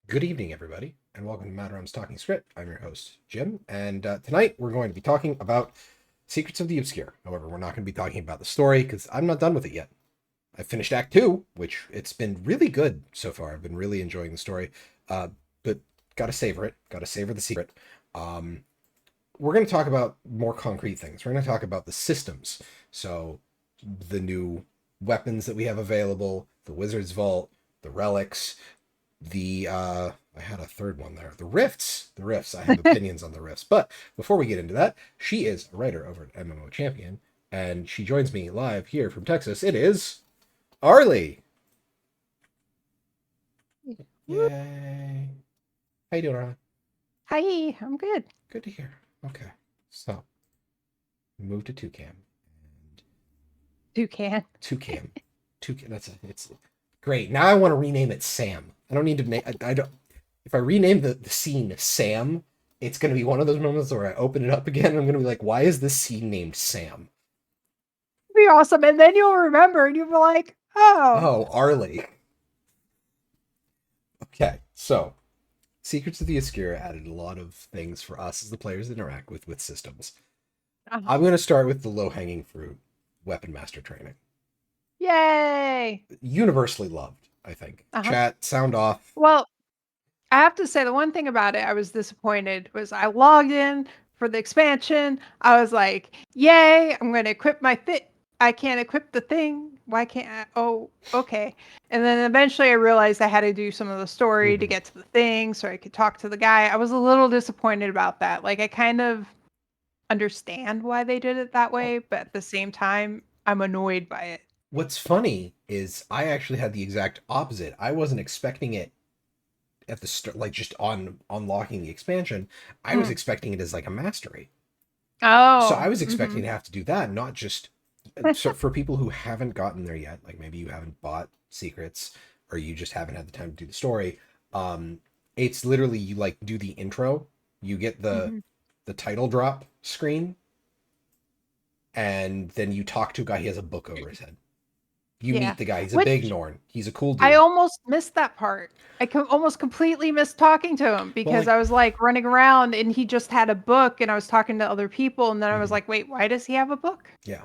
Good evening, everybody, and welcome to Madarum's Talking Skritt. I'm your host, Jim, and tonight we're going to be talking about Secrets of the Obscure. However, we're not going to be talking about the story because I'm not done with it yet. I finished Act 2, which it's been really good so far. I've been really enjoying the story, but gotta savor it. Gotta savor the secret. Um, we're going to talk about more concrete things. We're going to talk about the systems. So, the new weapons that we have available, the Wizard's Vault, the relics, the I had a third one there. The rifts. I have opinions on the rifts. But before we get into that, she is a writer over at MMO Champion, and she joins me live here from Texas. It is Arlie. Whoop. Yay! How you doing, Arlie? Hi, I'm good. Good to hear. Okay, so we moved to Toucan. And Toucan. Toucan, Toucan. It's great. Now I want to rename it Sam. I don't need to name. I don't. If I rename the scene Sam, it's going to be one of those moments where I open it up again and I'm going to be like, why is this scene named Sam? Be awesome. And then you'll remember and you'll be like, oh. Oh, Arlie. Okay, so Secrets of the Obscure added a lot of things for us as the players to interact with systems. Uh-huh. I'm going to start with the low-hanging fruit, Weapon Master training. Yay. Universally loved, I think. Uh-huh. Chat, sound off. Well, I have to say the one thing about it I was disappointed was I logged in for the expansion. I was like, yay, I'm going to equip my fit. I can't equip the thing. Why can't I? Oh, okay. And then eventually I realized I had to do some of the story to Mhm. get to the thing so I could talk to the guy. I was a little disappointed about that. Like, I kind of understand why they did it that way, but at the same time, I'm annoyed by it. What's funny is I actually had the exact opposite. I wasn't expecting it at the start, like just on unlocking the expansion. I was Mm. expecting it as like a mastery. So I Oh, was expecting mhm. to have to do that, not just so for people who haven't gotten there yet, like maybe you haven't bought Secrets or you just haven't had the time to do the story. Um, it's literally you like do the intro, you get the Mhm. title drop screen, and then you talk to a guy. He has a book over his head. You Yeah. meet the guy. He's a big Which Norn. He's a cool I dude. almost missed that part. Almost completely missed talking to him Well, because like, I was like running around and he just had a book and I was talking to other people and then I was mhm, like, wait, why does he have a book? yeah.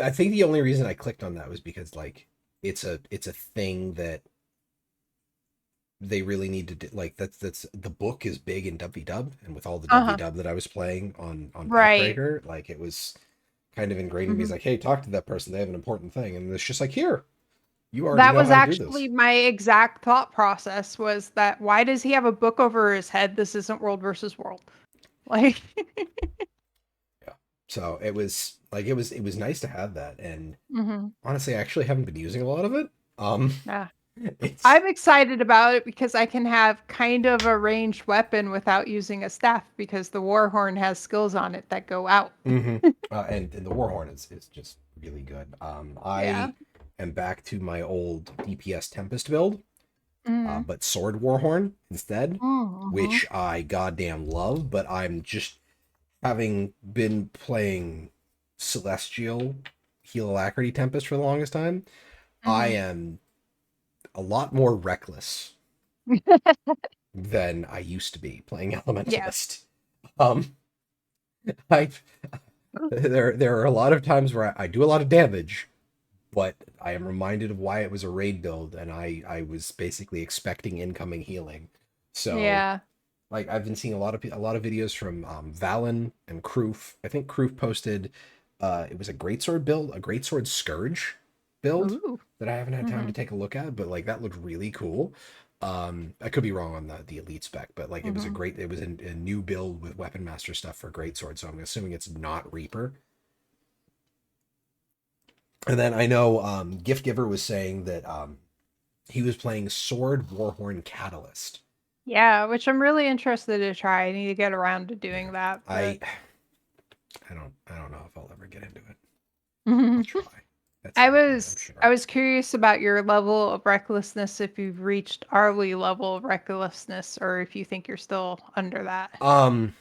I think the only reason I clicked on that was because like it's a thing that they really need to do. Like that's the book is big in WW, and with all the Uh-huh. WW that I was playing on Right. Pathbreaker, like it was kind of ingrained in me. He's Mhm. like, hey, talk to that person. They have an important thing, and it's just like, here, you already That know was how to do this. actually my exact thought process was that why does he have a book over his head? This isn't World versus World. Like, Yeah. So it was nice to have that, and mhm. honestly, I actually haven't been using a lot of it. Um, Yeah. it's I'm excited about it because I can have kind of a ranged weapon without using a staff because the Warhorn has skills on it that go out. mhm. And the Warhorn is just really good. Yeah. I am back to my old DPS Tempest build, Mhm. but Sword Warhorn instead, Mhm. which I goddamn love. But I'm just having been playing Celestial Heal Alacrity Tempest for the longest time. I Mhm. am a lot more reckless than I used to be playing Yeah. Elementalist. Um, I there are a lot of times where I do a lot of damage, but I am reminded of why it was a raid build, and I was basically expecting incoming healing. So Yeah. like I've been seeing a lot of videos from Valen and Kroof. I think Kroof posted it was a greatsword build, a greatsword scourge build Ooh. that I haven't had time to Mhm. take a look at, but like that looked really cool. I could be wrong on the elite spec, but like Mhm. it was a new build with weapon master stuff for greatsword, so I'm assuming it's not Reaper. And then I know Gift Giver was saying that he was playing Sword Warhorn Catalyst. Yeah, which I'm really interested to try. I need to get around to Yeah, doing that, I but I don't know if I'll ever get into it. I'll Mhm. try at I some point, I'm was I sure. was curious about your level of recklessness if you've reached Arlie level of recklessness or if you think you're still under that. Um,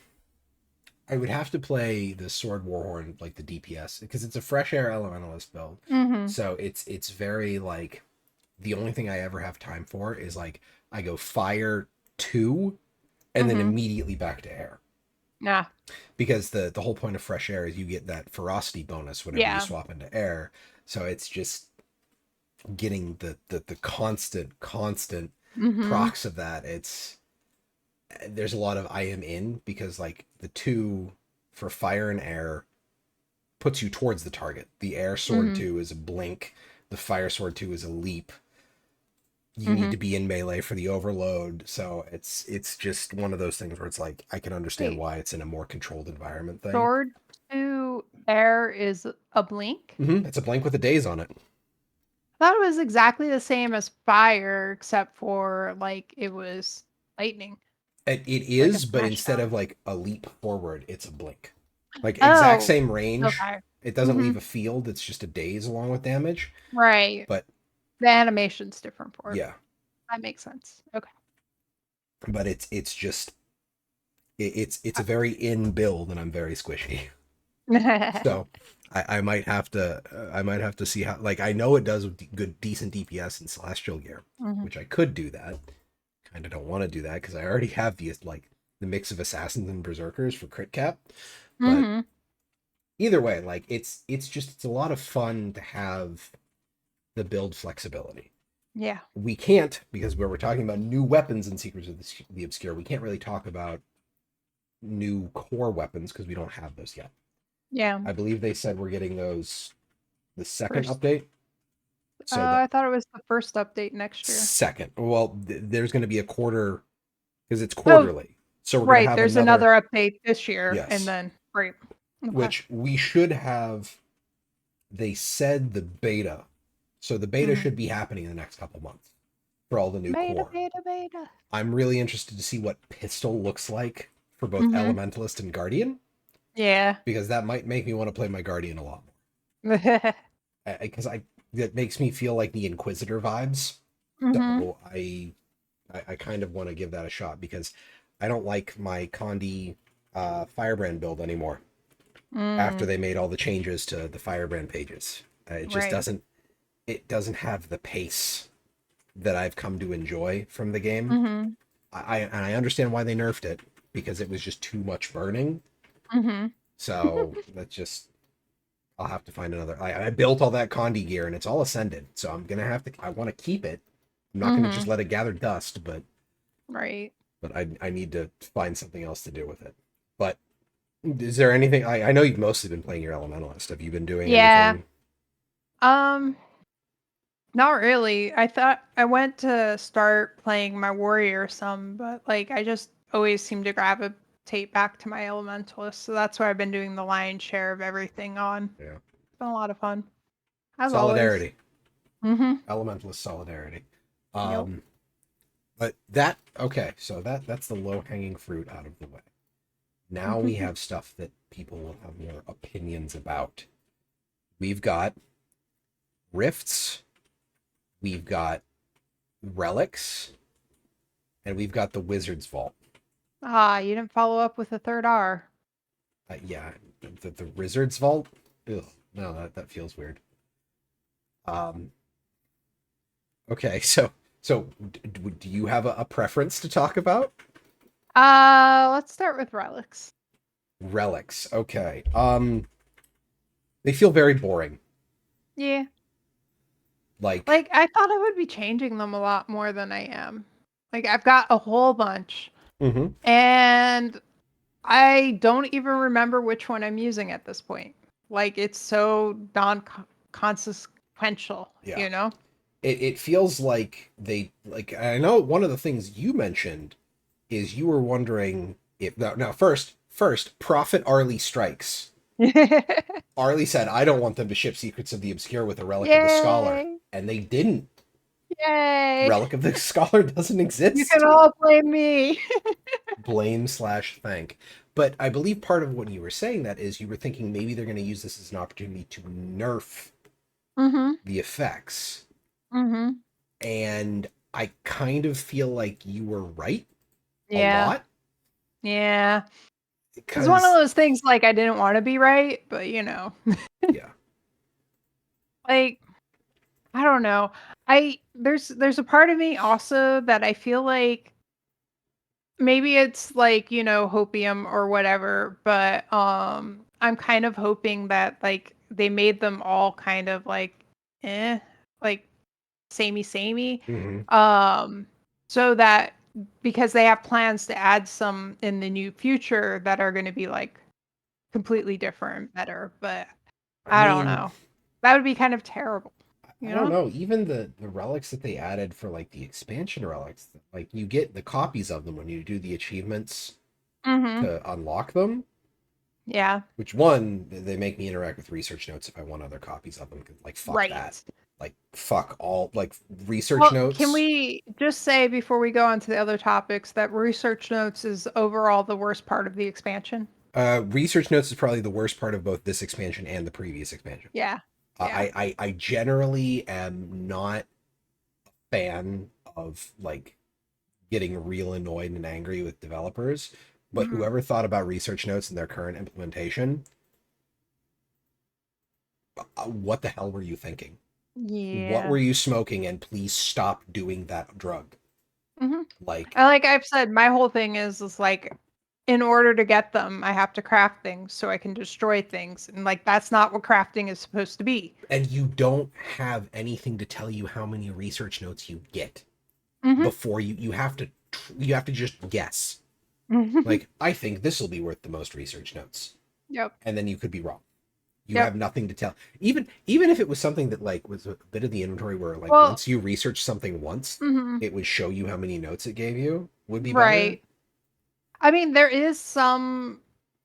I would have to play the Sword Warhorn like the DPS because it's a fresh air elementalist build. Mhm. So it's very like the only thing I ever have time for is like I go fire 2 and then Mm-hmm. immediately back to air. Yeah. Because the whole point of fresh air is you get that ferocity bonus whenever you Yeah. swap into air. So it's just getting the constant Mm-hmm. procs of that. There's a lot of I am in, because like the 2 for fire and air puts you towards the target. The air sword Mm-hmm. 2 is a blink. The fire sword 2 is a leap. You need Mm-hmm. to be in melee for the overload. So it's just one of those things where it's like I can understand Wait, why it's in a more controlled environment thing. sword to air is a blink? It's a blink with a daze on it. I thought it was exactly the same as fire, except for like it was lightning, It like a is, but smash instead down. of like a leap forward, it's a blink. Like exact Oh, same range. okay. It doesn't Mm-hmm. leave a field. It's just a daze along with damage. Right. But The animation's different for it. yeah, That makes sense. Okay. but it's just it's a very in build, and I'm very squishy. So I might have to see how, like, I know it does good decent DPS in Celestial gear, Mm-hmm. which I could do that. Kind of don't want to do that because I already have the mix of assassins and berserkers for crit cap. But Mm-hmm. either way, like it's a lot of fun to have the build flexibility. Yeah. We can't, because where we're talking about new weapons in Secrets of the Obscure, we can't really talk about new core weapons because we don't have those yet. Yeah. I believe they said we're getting those the second First. update. So that I thought it was the first update next year. second, well, there's going to be a quarter because it's Oh, quarterly. So we're going to right. have There's another, another update this year, and yes, then right. Okay. which we should have. They said the beta, so the beta Mm-hmm. should be happening in the next couple months for all the new Beta, core. beta, beta. I'm really interested to see what pistol looks like for both Mm-hmm. Elementalist and Guardian, Yeah. because that might make me want to play my Guardian a lot Mm-hmm. more. Because that makes me feel like the Inquisitor vibes. So I kind of want to give that a shot because I don't like my Condi Firebrand build anymore after Mm, they made all the changes to the Firebrand pages. It just right. doesn't have the pace that I've come to enjoy from the game. Mm-hmm. I understand why they nerfed it, because it was just too much burning. Mm-hmm. So that's just, I'll have to find another. I built all that Condi gear and it's all ascended, so I'm gonna have to. I want to keep it. I'm not gonna just Mm-hmm. let it gather dust, Right. but I need to find something else to do with it. But is there anything? I know you've mostly been playing your Elementalist. Have you been doing Yeah. anything? Um, not really. I thought I went to start playing my warrior some, but like I just always seem to gravitate back to my elementalist. So that's where I've been doing the lion's share of everything on. Yeah, It's been a lot of fun. As always. solidarity, Mm-hmm. Elementalist solidarity. Yep. Um, but that okay, so that's the low hanging fruit out of the way. Now we have stuff that people will have more opinions about. We've got rifts, we've got relics, and we've got the Wizard's Vault. Ah, you didn't follow up with a third R. Yeah, the Wizard's Vault. Ugh, no, that feels weird. Um, okay, so do you have a preference to talk about? Let's start with relics. Relics. Okay. They feel very boring. Yeah. Like, Like I thought I would be changing them a lot more than I am. Like I've got a whole bunch. mm-hmm. And I don't even remember which one I'm using at this point. Like it's so non-consequential, Yeah. you know? It feels like they like. I know one of the things you mentioned is you were wondering if now first Prophet Arlie strikes. Arlie said, "I don't want them to ship Secrets of the Obscure with a Relic of the Scholar," Yay! and they didn't. Yay! Relic of the Scholar doesn't You can exist. all blame me. Blame slash thank. But I believe part of what you were saying that is you were thinking maybe they're going to use this as an opportunity to nerf Mm-hmm. the effects. Mm-hmm. And I kind of feel like you were right a Yeah. lot. Yeah. It's one of Because, those things like I didn't want to be right, but you know. yeah. Like I don't know. There's a part of me also that I feel like maybe it's like, hopium or whatever, but I'm kind of hoping that like they made them all kind of like samey, Hmm. um, so that because they have plans to add some in the new future that are going to be like completely different, better, but I I don't mean, know. That would be kind of terrible, I you don't know? know. Even the relics that they added for like the expansion relics, like you get the copies of them when you do the achievements Mhm. to unlock them. Yeah. Which one they make me interact with research notes if I want other copies of them? Like fuck that. Right. Like fuck all like research Well, can notes. we just say before we go on to the other topics that research notes is overall the worst part of the expansion? Research notes is probably the worst part of both this expansion and the previous expansion. Yeah. Uh, Yeah. I, I generally am not a fan of like getting real annoyed and angry with developers, but Mhm. whoever thought about research notes in their current implementation, what the hell were you thinking? What Yeah. were you smoking? And please stop doing that drug. Mhm. Like, And like I've said, my whole thing is like in order to get them, I have to craft things so I can destroy things. And like that's not what crafting is supposed to be. and you don't have anything to tell you how many research notes you get Mhm. before you have to just guess. Mhm. Like, I think this will be worth the most research notes, Yep. and then you could be wrong. You have Yep. nothing to tell. Even if it was something that like was a bit of the inventory where like Well, once you research something once, mhm. it would show you how many notes it gave you would be better. Right. I mean, there is some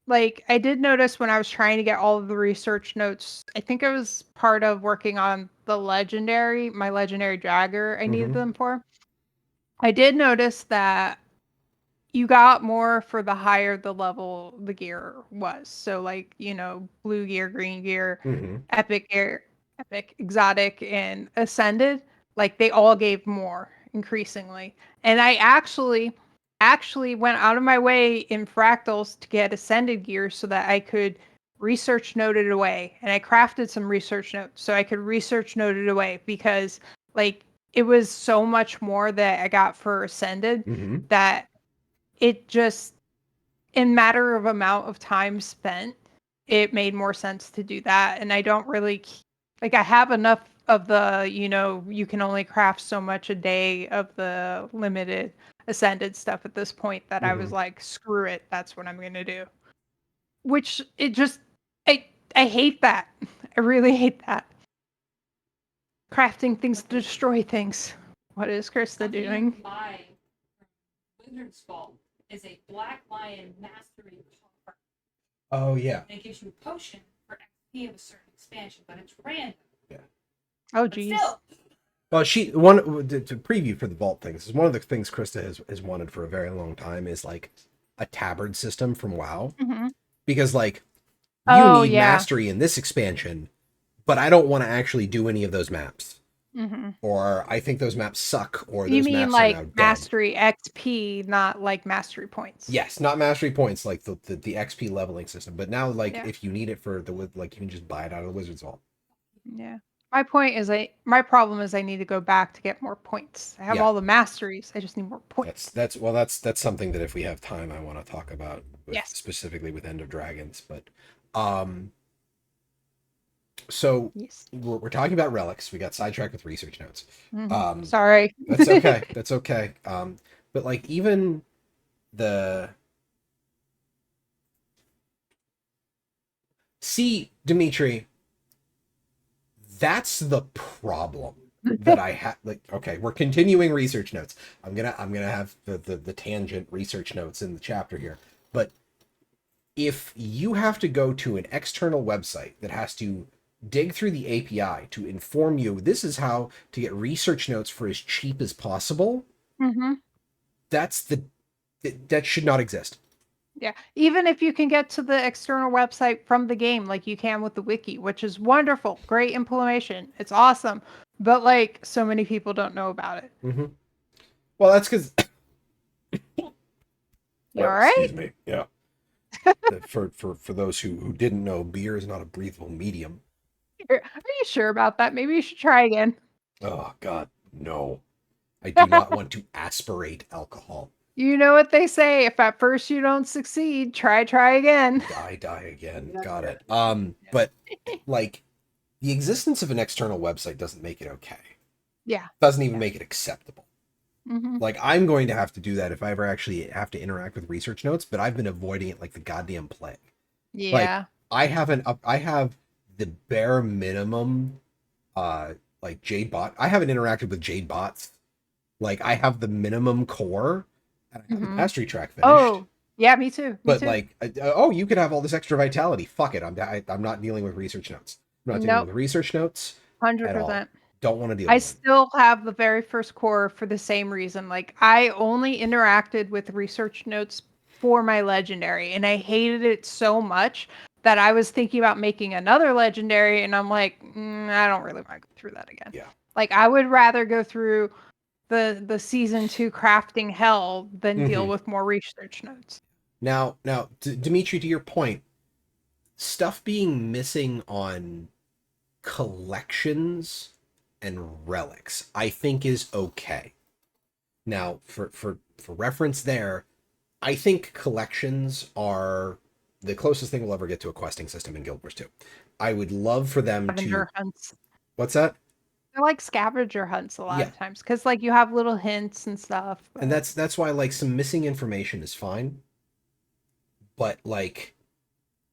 like I did notice when I was trying to get all of the research notes. I think it was part of working on my legendary dagger I needed Mm-hmm. them for. I did notice that you got more for the higher the level the gear was. So like, blue gear, green gear, Mm-hmm. epic gear, epic, exotic, and ascended, like they all gave more increasingly. And I actually went out of my way in fractals to get ascended gear so that I could research note it away. And I crafted some research notes so I could research note it away because like it was so much more that I got for ascended Mm-hmm. that it just in matter of amount of time spent, it made more sense to do that. And I don't really like I have enough of the, you can only craft so much a day of the limited ascended stuff at this point that I Mm-hmm. was like, screw it, that's what I'm gonna do. Which it just I hate that. I really hate that. Crafting things to destroy things. What is Krista Something you doing? can buy from Wizard's Vault is a Black Lion Mastery card. Oh yeah. And it gives you a potion for XP of a certain expansion, but it's random. Yeah. Oh But geez. still, Well, she one to preview for the vault things is one of the things Krista has wanted for a very long time is like a tabard system from WoW Hmm. because like you Oh need yeah. mastery in this expansion, but I don't want to actually do any of those maps, Hmm. or I think those maps suck, or You those mean maps are like now dead. mastery XP, not like mastery points. Yes, not mastery points like the XP leveling system, but now like Yeah. if you need it for like you can just buy it out of the Wizard's Vault. Yeah. My problem is I need to go back to get more points. I have Yeah, all the masteries. I just need more points. that's something that if we have time, I want to talk about with Yes. specifically with End of Dragons. But um, so Yes. we're talking about relics. We got sidetracked with research notes. Um, Sorry. that's okay. That's okay. But like even the see Dimitri, that's the problem that I have. Like, okay, we're continuing research notes. I'm gonna have the tangent research notes in the chapter here. But if you have to go to an external website that has to dig through the API to inform you this is how to get research notes for as cheap as possible, Hmm. that's that should not exist. Yeah. Even if you can get to the external website from the game, like you can with the wiki, which is wonderful, great implementation. It's awesome. But like so many people don't know about it. Mm-hmm. Well, that's because You all right? excuse me. Yeah. For those who didn't know, beer is not a breathable medium. Are you sure about that? Maybe you should try again. Oh God, no! I do not want to aspirate alcohol. You know what they say, if at first you don't succeed, try again. Die again. Got it. But like the existence of an external website doesn't make it okay. Yeah. Doesn't even make it acceptable. Mm-hmm. Like I'm going to have to do that if I ever actually have to interact with research notes, but I've been avoiding it like the goddamn plague. Like Yeah. I have the bare minimum like Jade bot. I haven't interacted with Jade bots. Like I have the minimum core and I have the Mm-hmm. mastery track finished. Oh, yeah, me too. Me But too. like oh, you could have all this extra vitality. Fuck it. I'm not dealing with research notes. I'm not dealing Nope. with research notes at all. 100%. Don't want to deal I with them. still have the very first core for the same reason. Like I only interacted with research notes for my legendary, and I hated it so much that I was thinking about making another legendary, and I'm like, I don't really want to go through that again. Yeah. Like I would rather go through the season 2 crafting hell than deal with more research notes. Now, Dimitri, to your point, stuff being missing on collections and relics, I think is okay. Now, for reference there, I think collections are the closest thing we'll ever get to a questing system in Guild Wars 2. I would love for them to. Scavenger hunts. What's that? They're like scavenger hunts a lot Yeah. of times because like you have little hints and stuff. And But that's why like some missing information is fine, but like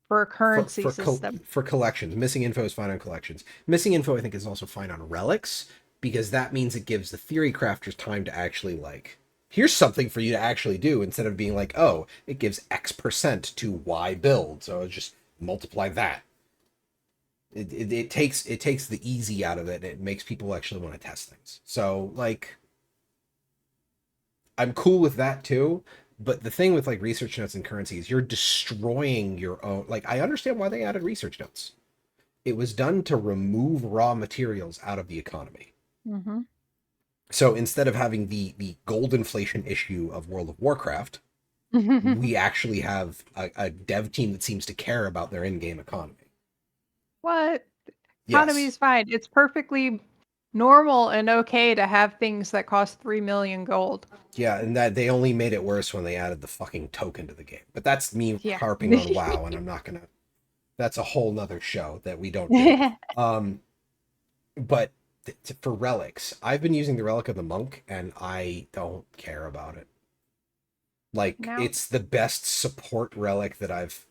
for a currency for system. for collections, missing info is fine on collections. Missing info I think is also fine on relics because that means it gives the theory crafters time to actually like here's something for you to actually do instead of being like, oh, it gives X% to Y build, so just multiply that. It takes the easy out of it. It makes people actually want to test things. So like I'm cool with that too. But the thing with like research notes and currencies, you're destroying your own. Like I understand why they added research notes. It was done to remove raw materials out of the economy. Mm-hmm. So instead of having the gold inflation issue of World of Warcraft, we actually have a dev team that seems to care about their in-game economy. What? Economy is fine. It's perfectly normal and okay to have things that cost 3 million gold. Yeah, and that they only made it worse when they added the fucking token to the game. But that's me Yeah. harping on WoW, and I'm not gonna. That's a whole nother show that we don't do. But for relics, I've been using the relic of the monk, and I don't care about it. Like No. it's the best support relic that I've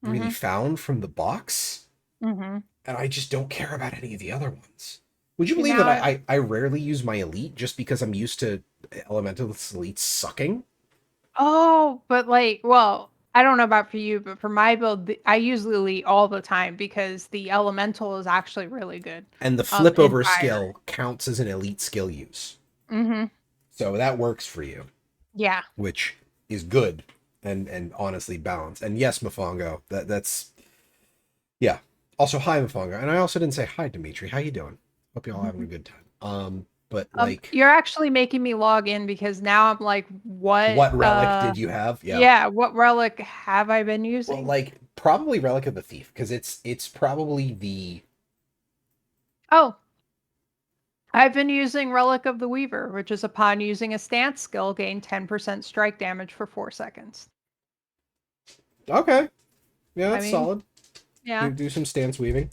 really found from the box, Mm-hmm. and I just don't care about any of the other ones. Would you See, believe now that I rarely use my elite just because I'm used to elementalist elite sucking? Oh, but like, well, I don't know about for you, but for my build, I use Lily all the time because the elemental is actually really good. And the flip In over fire. skill counts as an elite skill use. Mm-hmm. So that works for you. Yeah. Which is good and honestly balanced. And yes, Mafongo, that's yeah. Also hi Mafongo. And I also didn't say hi Dimitri. How you doing? Hope you all having a good time. But like you're actually making me log in because now I'm like, what relic did you have? Yeah, what relic have I been using? Well, like probably Relic of the Thief, because it's probably the Oh, I've been using Relic of the Weaver, which is upon using a stance skill, gain 10% strike damage for 4 seconds. okay. Yeah, that's I mean, solid. Yeah. Do some stance weaving.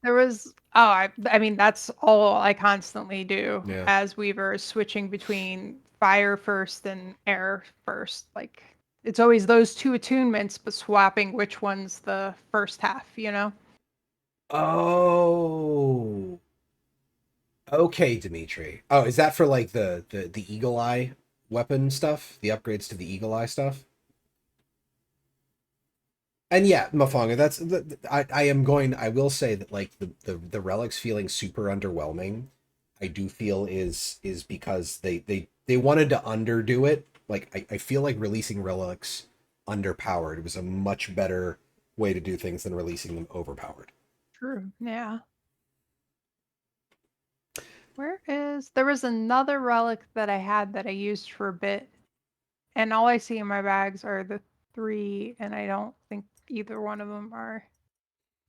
There was I mean that's all I constantly do Yeah. as Weaver is switching between fire first and air first. Like it's always those two attunements, but swapping which one's the first half, you know? Oh. Okay, Dimitri. Oh, is that for like the Eagle Eye weapon stuff? The upgrades to the Eagle Eye stuff? And yeah, Mafonga, that's I will say that like the relics feeling super underwhelming, I do feel is because they wanted to underdo it. Like I feel like releasing relics underpowered was a much better way to do things than releasing them overpowered. True. Yeah. There was another relic that I had that I used for a bit, and all I see in my bags are the 3, and I don't think either one of them are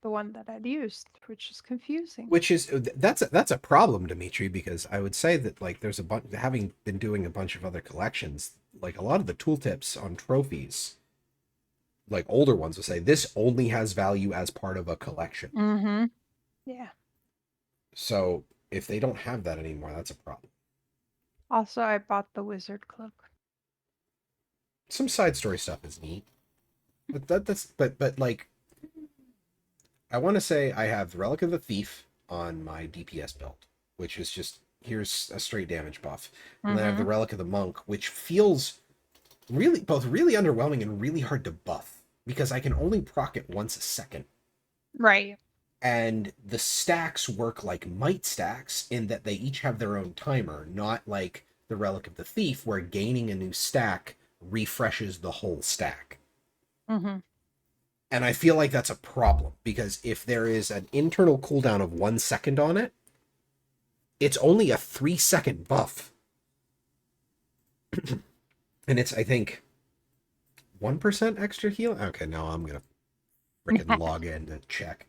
the one that I'd used, which is confusing. Which is that's a problem, Dimitri, because I would say that like there's a bunch, having been doing a bunch of other collections, like a lot of the tooltips on trophies, like older ones will say this only has value as part of a collection. Mm-hmm. Yeah. So if they don't have that anymore, that's a problem. Also, I bought the wizard cloak. Some side story stuff is neat, but but like I want to say I have the Relic of the Thief on my DPS build, which is just here's a straight damage buff, and then I have the Relic of the Monk, which feels really both really underwhelming and really hard to buff because I can only proc it once a second. Right. And the stacks work like might stacks in that they each have their own timer, not like the Relic of the Thief, where gaining a new stack refreshes the whole stack. Mm-hmm. And I feel like that's a problem because if there is an internal cooldown of 1 second on it, it's only a 3-second buff. And it's, I think, 1% extra heal. Okay, no, I'm gonna freaking log in to check.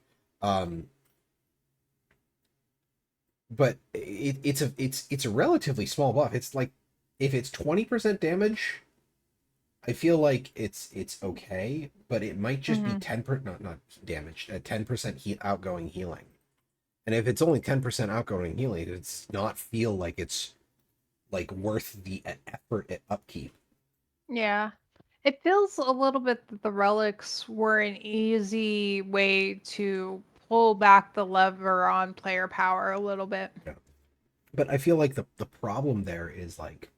But it's a relatively small buff. It's like if it's 20% damage, I feel like it's okay, but it might just be 10% not damage, 10% outgoing healing. And if it's only 10% outgoing healing, it does not feel like it's like worth the effort at upkeep. Yeah. It feels a little bit that the relics were an easy way to pull back the lever on player power a little bit. Yeah. But I feel like the problem there is like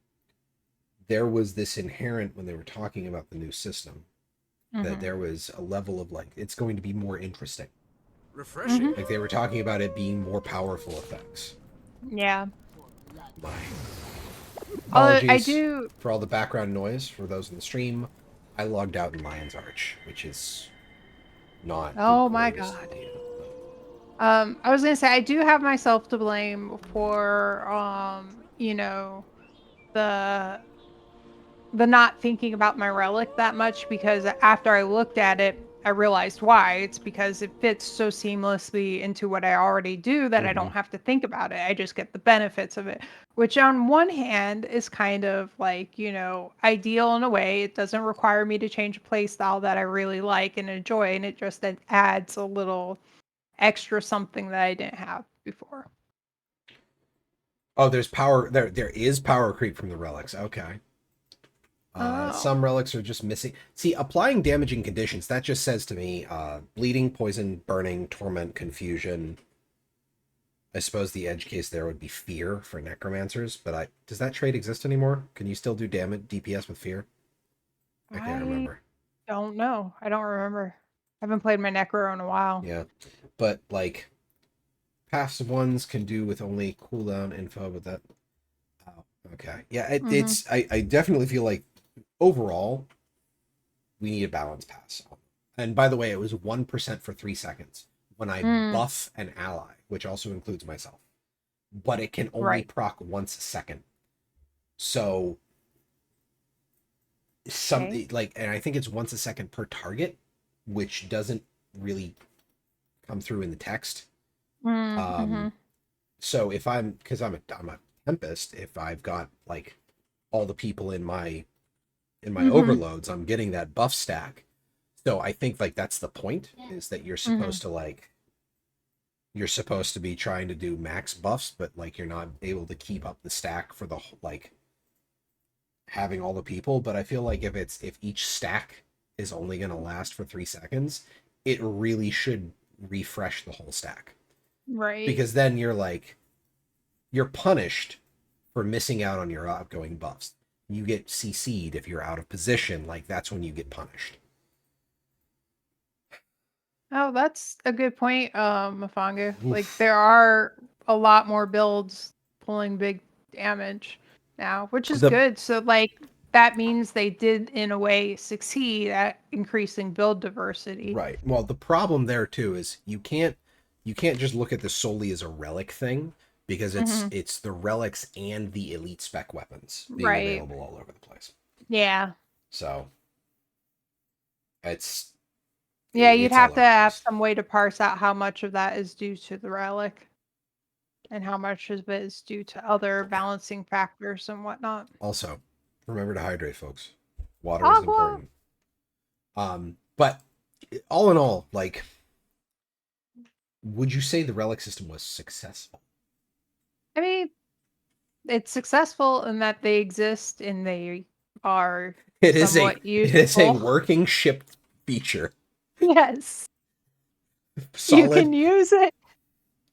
there was this inherent when they were talking about the new system that there was a level of like it's going to be more interesting. Refreshing. Like they were talking about it being more powerful effects. Yeah. My Although apologies I do. for all the background noise for those in the stream. I logged out in Lion's Arch, which is not. Oh the my greatest God. idea, I was gonna say I do have myself to blame for the not thinking about my relic that much because after I looked at it, I realized why. It's because it fits so seamlessly into what I already do that I don't have to think about it. I just get the benefits of it, which on one hand is kind of like, ideal in a way. It doesn't require me to change a play style that I really like and enjoy, and it just then adds a little extra something that I didn't have before. Oh, there's power there. There is power creep from the relics. Okay. Some relics are just missing. See, applying damaging conditions, that just says to me, bleeding, poison, burning, torment, confusion. I suppose the edge case there would be fear for necromancers, but does that trait exist anymore? Can you still do damage DPS with fear? I can't remember. Don't know. I don't remember. I haven't played my Necro in a while. Yeah, but like passive ones can do with only cooldown info, but that. Oh, okay. Yeah, it's. I definitely feel like overall we need a balance pass. And by the way, it was 1% for 3 seconds when I buff an ally, which also includes myself. But it can only proc once a second. So and I think it's once a second per target, which doesn't really come through in the text. So if because I'm a Tempest, if I've got like all the people in my overloads, I'm getting that buff stack. So I think like that's the point, is that you're supposed to you're supposed to be trying to do max buffs, but like you're not able to keep up the stack for the having all the people. But I feel like if each stack is only going to last for 3 seconds, it really should refresh the whole stack. Right. Because then you're punished for missing out on your outgoing buffs. You get CC'd if you're out of position. Like that's when you get punished. Oh, that's a good point, Mafangu. Like there are a lot more builds pulling big damage now, which is good. So like that means they did in a way succeed at increasing build diversity. Right. Well, the problem there too is you can't just look at this solely as a relic thing, because it's the relics and the elite spec weapons being available all over the place. Yeah. So it's Yeah, you'd it's all have to over the have place. some way to parse out how much of that is due to the relic and how much of it is due to other balancing factors and whatnot. Also, remember to hydrate, folks. Water is Agua. important. But all in all, like, would you say the relic system was successful? I mean, it's successful in that they exist and they are somewhat It is a useful. working ship feature. Yes, you Solid can use it.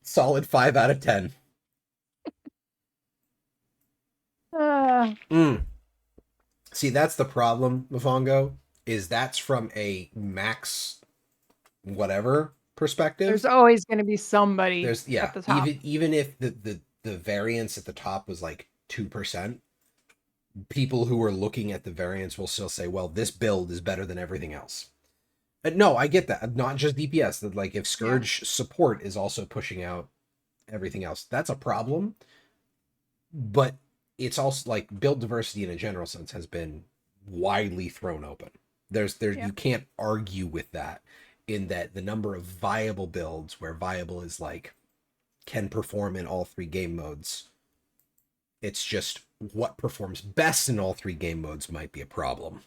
solid 5 out of 10. Uh, Mm. See, that's the problem, Mofongo, is that's from a max whatever there's perspective. always going to be somebody There's yeah, at the top. even if the variance at the top was like 2%, people who are looking at the variance will still say, well, this build is better than everything else. No, I get that. Not just DPS. That like if Yeah. Scourge support is also pushing out everything else, that's a problem. But it's also like build diversity in a general sense has been widely thrown open. There's Yeah. you can't argue with that in that the number of viable builds where viable is like can perform in all three game modes. It's just what performs best in all three game modes might be a problem.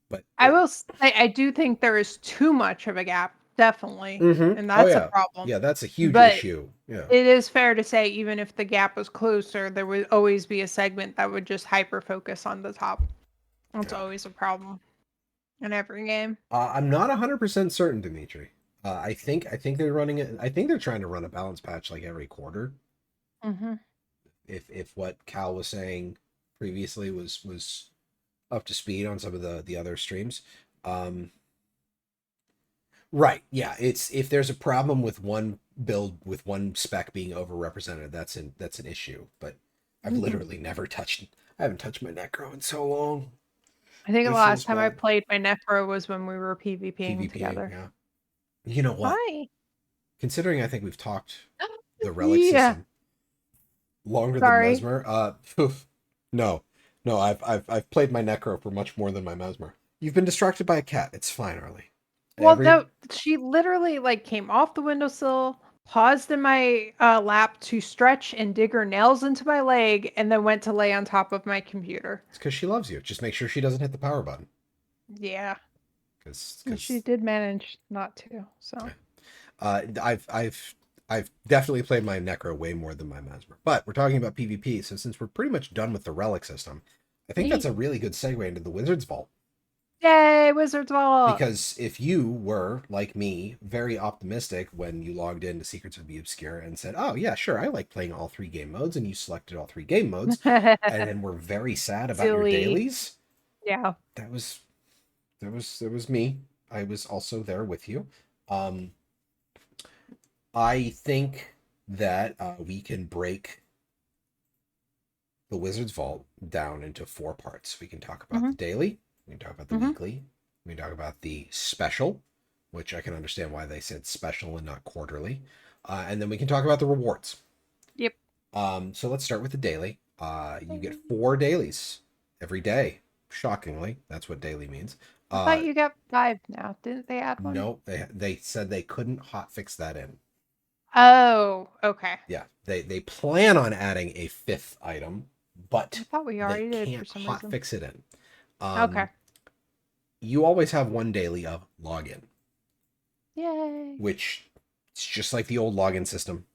But I will say, I do think there is too much of a gap, definitely, and Oh that's a yeah, problem. yeah, that's a huge But issue. Yeah, it is fair to say, even if the gap was closer, there would always be a segment that would just hyper focus on the top. That's yeah. always a problem in every game. I'm not 100% certain, Dimitri. I think they're running it. I think they're trying to run a balance patch like every quarter. Mm-hmm. If what Cal was saying previously was up to speed on some of the other streams. Right. Yeah. It's if there's a problem with one build with one spec being overrepresented, that's an issue. But I've Mm-hmm. literally never touched. I haven't touched my Necro in so long. I think the It last feels time I bad. played my Necro was when we were PvPing PvPing. together. Yeah. You know what? Hi. Considering I think we've talked the relic Yeah. system longer than Sorry. Mesmer. No, no. I've played my Necro for much more than my Mesmer. You've been distracted by a cat. It's fine, Arlie. Well, Every no, she literally like came off the windowsill, paused in my lap to stretch and dig her nails into my leg, and then went to lay on top of my computer. It's because she loves you. Just make sure she doesn't hit the power button. Yeah, Because and she did manage not to. So I've definitely played my Necro way more than my Mesmer. But we're talking about PvP, so since we're pretty much done with the relic system, I think that's a really good segue into the Wizard's Vault. yay, Wizards Vault! Because if you were, like me, very optimistic when you logged into Secrets of the Obscure and said, oh, yeah, sure, I like playing all three game modes, and you selected all three game modes, and then were very sad about your Silly. dailies, Yeah. that was me. I was also there with you. I think that we can break the Wizard's Vault down into 4 parts. We can talk about the daily, we can talk about the weekly, we can talk about the special, which I can understand why they said special and not quarterly, and then we can talk about the rewards. Yep. So let's start with the daily. You get 4 dailies every day. Shockingly, that's what daily means. I thought you got 5 now. Didn't they add one? No, they said they couldn't hotfix that in. Oh, okay. Yeah, they plan on adding a 5th item, but I thought we already they did for can't some reason. hotfix it in. Okay. You always have one daily of login, Yay. which it's just like the old login system.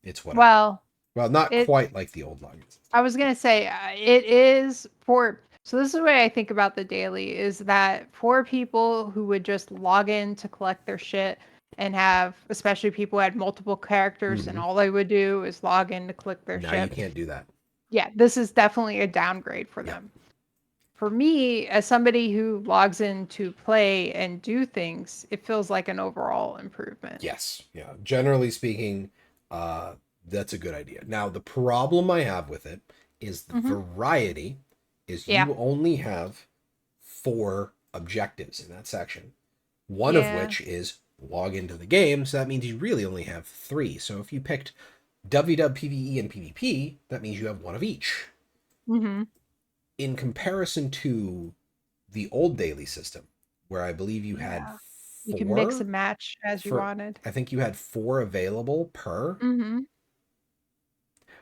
It's whatever. Well, not quite like the old login system. I was gonna say it is for. So this is the way I think about the daily is that for people who would just log in to collect their shit and have, especially people who had multiple characters and all they would do is log in to click their Now shit. you can't do that. Yeah, this is definitely a downgrade for them. For me, as somebody who logs in to play and do things, it feels like an overall improvement. Yes. Yeah. Generally speaking, that's a good idea. Now, the problem I have with it is the variety is you only have 4 objectives in that section. One of which is log into the game, so that means you really only have 3. So if you picked WW, PvE, and PvP, that means you have 1 of each. In comparison to the old daily system, where I believe you had Yeah. You can mix and four match as you for, wanted. I think you had four available per. Mm-hmm.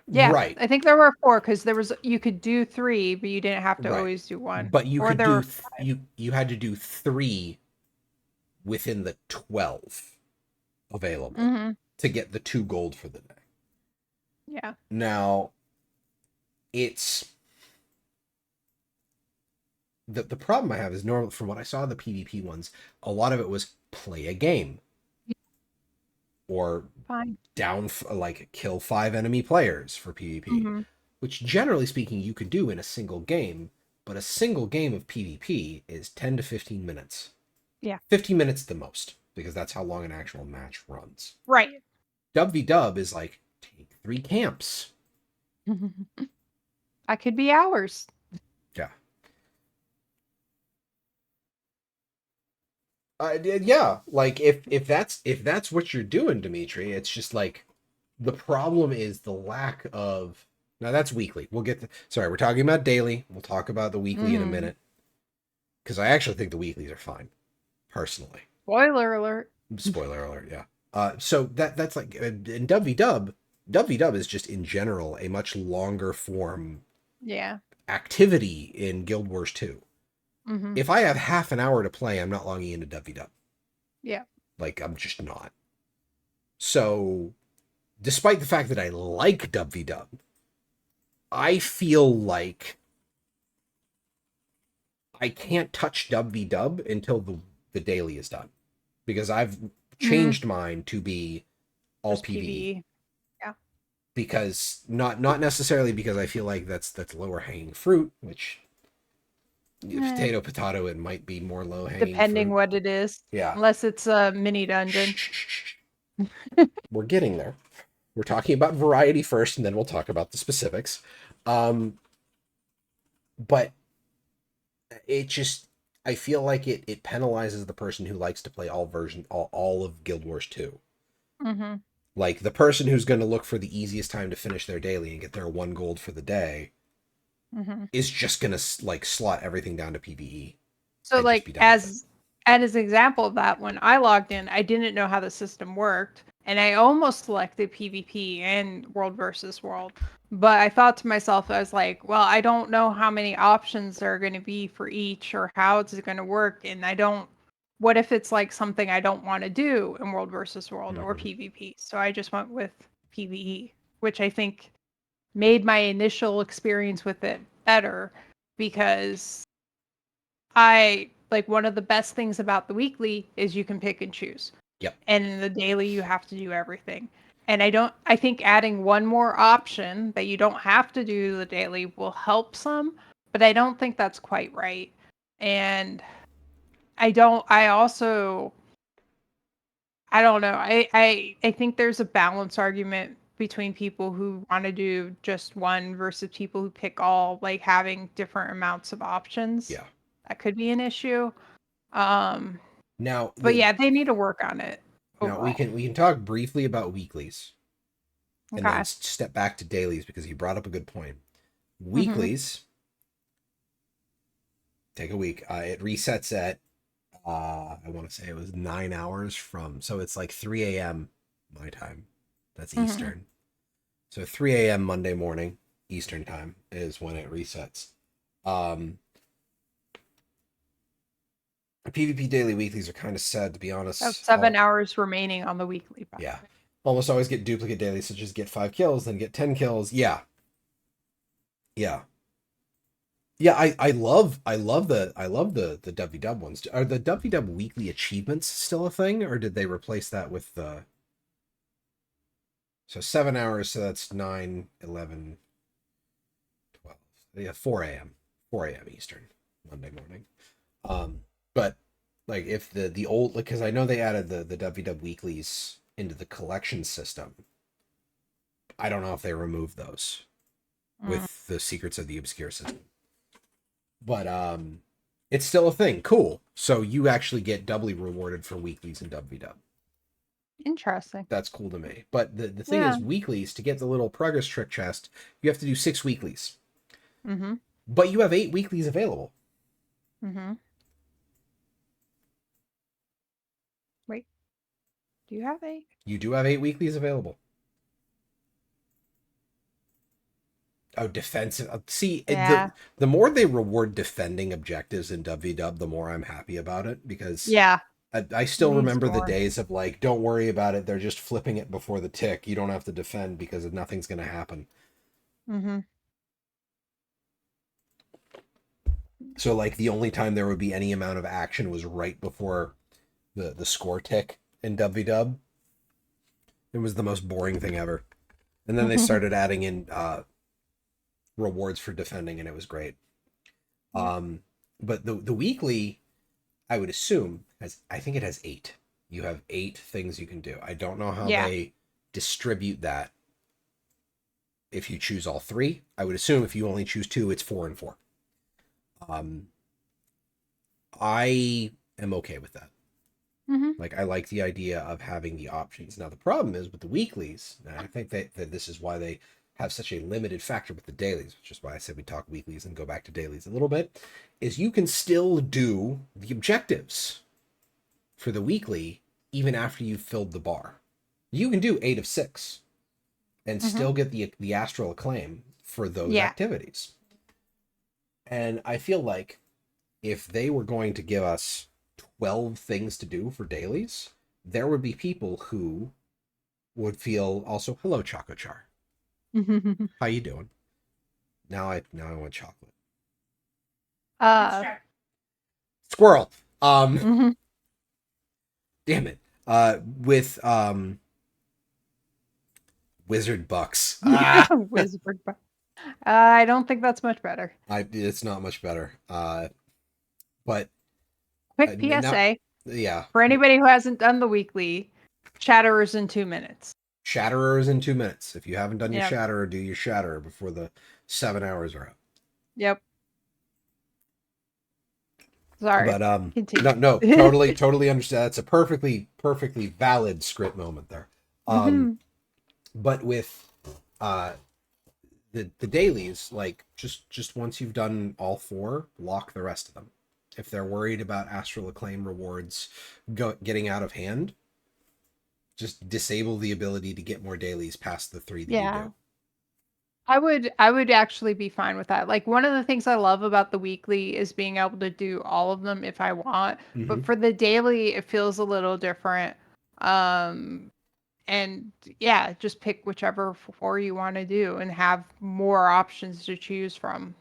Yeah, Right, I think there were 4 because there was you could do 3, but you didn't have to right. always do 1. But you Or could there do were you had to do 3 within the 12 available Mm-hmm. to get the 2 gold for the day. Yeah. Now, it's the problem I have is normal from what I saw the PvP ones, a lot of it was play a game or Fine. like kill 5 enemy players for PvP, Mm-hmm. which generally speaking you can do in a single game, but a single game of PvP is 10 to 15 minutes. Yeah. 15 minutes the most, because that's how long an actual match runs. Right. Dub v dub is like take 3 camps. That could be hours. Yeah. Yeah, like if that's what you're doing, Dimitri, it's just like the problem is the lack of. Now that's weekly. We'll get sorry, we're talking about daily. We'll talk about the weekly in a Mhm. minute, because I actually think the weeklies are fine, personally. Spoiler alert. Spoiler alert, yeah. So that's like in Dub v Dub is just in general a much longer form Yeah. activity in Guild Wars 2. Mm-hmm. If I have half an hour to play, I'm not logging into Dub v Dub. Yeah. Like, I'm just not. So, despite the fact that I like Dub v Dub, I feel like I can't touch Dub v Dub until the daily is done. Because I've changed mine to be all Just PvE. PvE. Yeah. Because not necessarily because I feel like that's lower hanging fruit, which potato, it might be more low hanging Depending fruit. what it is. Yeah. Unless it's a mini dungeon. Shh. We're getting there. We're talking about variety first, and then we'll talk about the specifics. But it just, I feel like it penalizes the person who likes to play all of Guild Wars 2. Mm-hmm. Like the person who's going to look for the easiest time to finish their daily and get their 1 gold for the day Mm-hmm. is just going to like slot everything down to PvE. So and just be like done with it. as an example of that, when I logged in, I didn't know how the system worked, and I almost selected PvP and World versus World. But I thought to myself, I was like, well, I don't know how many options there are going to be for each or how it's going to work, and what if it's like something I don't want to do in World versus World or Mhm. PvP? So I just went with PvE, which I think made my initial experience with it better because I like one of the best things about the weekly is you can pick and choose. Yep. And in the daily you have to do everything. And I think adding one more option that you don't have to do the daily will help some, but I don't think that's quite right. And I don't know. I think there's a balance argument between people who want to do just one versus people who pick all, like having different amounts of options. Yeah. That could be an issue. Um, Now, but yeah, they need to work on it we overall. can talk briefly about weeklies and then Okay. step back to dailies because you brought up a good point. Mm-hmm. Weeklies take a week. It resets at I want to say it was 9 hours from, so it's like 3 a.m. my time. That's Mm-hmm. Eastern. So 3 a.m. Monday morning Eastern time is when it resets. PvP daily weeklies are kind of sad, to be honest. Have 7 hours remaining on the weekly. Yeah. Almost always get duplicate dailies, so just get 5 kills, then get 10 kills. Yeah. Yeah. Yeah, I love the Dub v Dub ones. Are the Dub v Dub weekly achievements still a thing, or did they replace that with the? So 7 hours, so that's 9, 11, 12. Yeah, 4 a.m. 4 a.m. Eastern, Monday morning. But like if the old, because I know they added the Dub v Dub weeklies into the collection system. I don't know if they removed those with the Secrets of the Obscure system. But it's still a thing. Cool. So you actually get doubly rewarded for weeklies in Dub v Dub. Interesting. That's cool to me. But the thing is, weeklies, to get the little progress trick chest, you have to do 6 weeklies. Mm-hmm. But you have 8 weeklies available. Mm-hmm. Do you have 8? You do have 8 weeklies available. Oh, defensive. See, Yeah. the more they reward defending objectives in WW, the more I'm happy about it, because Yeah. I still Needs remember the more. days of like, don't worry about it. They're just flipping it before the tick. You don't have to defend because nothing's going to happen. Mm-hmm. So like the only time there would be any amount of action was right before the score tick in WW. It was the most boring thing ever. And then they started adding in rewards for defending, and it was great. But the weekly, I would assume, I think it has 8. You have 8 things you can do. I don't know how Yeah. they distribute that. If you choose all 3, I would assume if you only choose 2, it's 4 and 4. I am okay with that. Mm-hmm. Like, I like the idea of having the options. Now, the problem is with the weeklies, and I think that this is why they have such a limited factor with the dailies, which is why I said we talk weeklies and go back to dailies a little bit, is you can still do the objectives for the weekly even after you've filled the bar. You can do 8 of 6 and still get the astral acclaim for those activities. And I feel like if they were going to give us 12 things to do for dailies, there would be people who would feel also, hello, Choco Char. How you doing? Now I want chocolate. Squirrel. Damn it. With Wizard Bucks. Wizard Bucks. I don't think that's much better. It's not much better. But quick PSA. Yeah. For anybody who hasn't done the weekly, Shatterers in 2 minutes. Shatterers in 2 minutes. If you haven't done your Shatterer, do your Shatterer before the 7 hours are up. Yep. Sorry. But continue. no, totally understand. That's a perfectly valid Skritt moment there. But with the dailies, like just once you've done all 4, lock the rest of them. If they're worried about astral acclaim rewards getting out of hand, just disable the ability to get more dailies past the 3 that you do. I would actually be fine with that. Like, one of the things I love about the weekly is being able to do all of them if I want. But for the daily, it feels a little different. And yeah, just pick whichever 4 you want to do and have more options to choose from.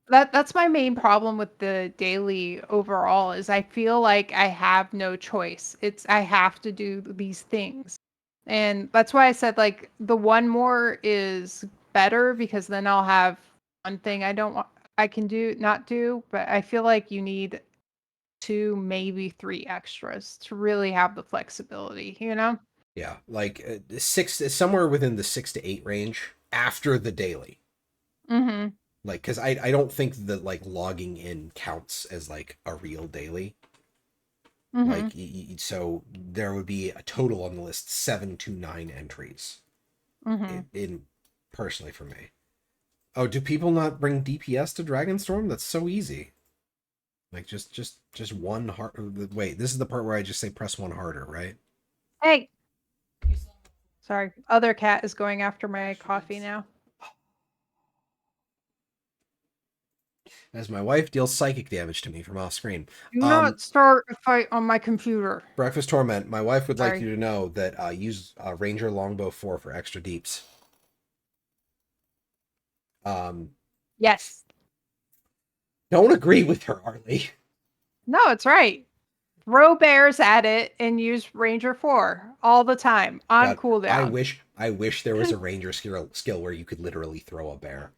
That's my main problem with the daily overall, is I feel like I have no choice. I have to do these things. And that's why I said, like, the one more is better, because then I'll have one thing I can not do, but I feel like you need 2, maybe 3 extras to really have the flexibility, you know? Yeah, like 6, somewhere within the 6 to 8 range after the daily. Like, because I don't think that like logging in counts as like a real daily. Like, so there would be a total on the list 7 to 9 entries. In personally for me. Oh, do people not bring DPS to Dragonstorm? That's so easy. Like, just one hard. Wait, this is the part where I just say press 1 harder, right? Hey. Sorry, other cat is going after my coffee now. As my wife deals psychic damage to me from off screen. Do not start a fight on my computer. Breakfast Torment, my wife would like you to know that use Ranger Longbow 4 for extra deeps. Yes. Don't agree with her, Arlie. No, it's right. Throw bears at it and use Ranger 4 all the time on cooldown. I wish there was a Ranger skill where you could literally throw a bear.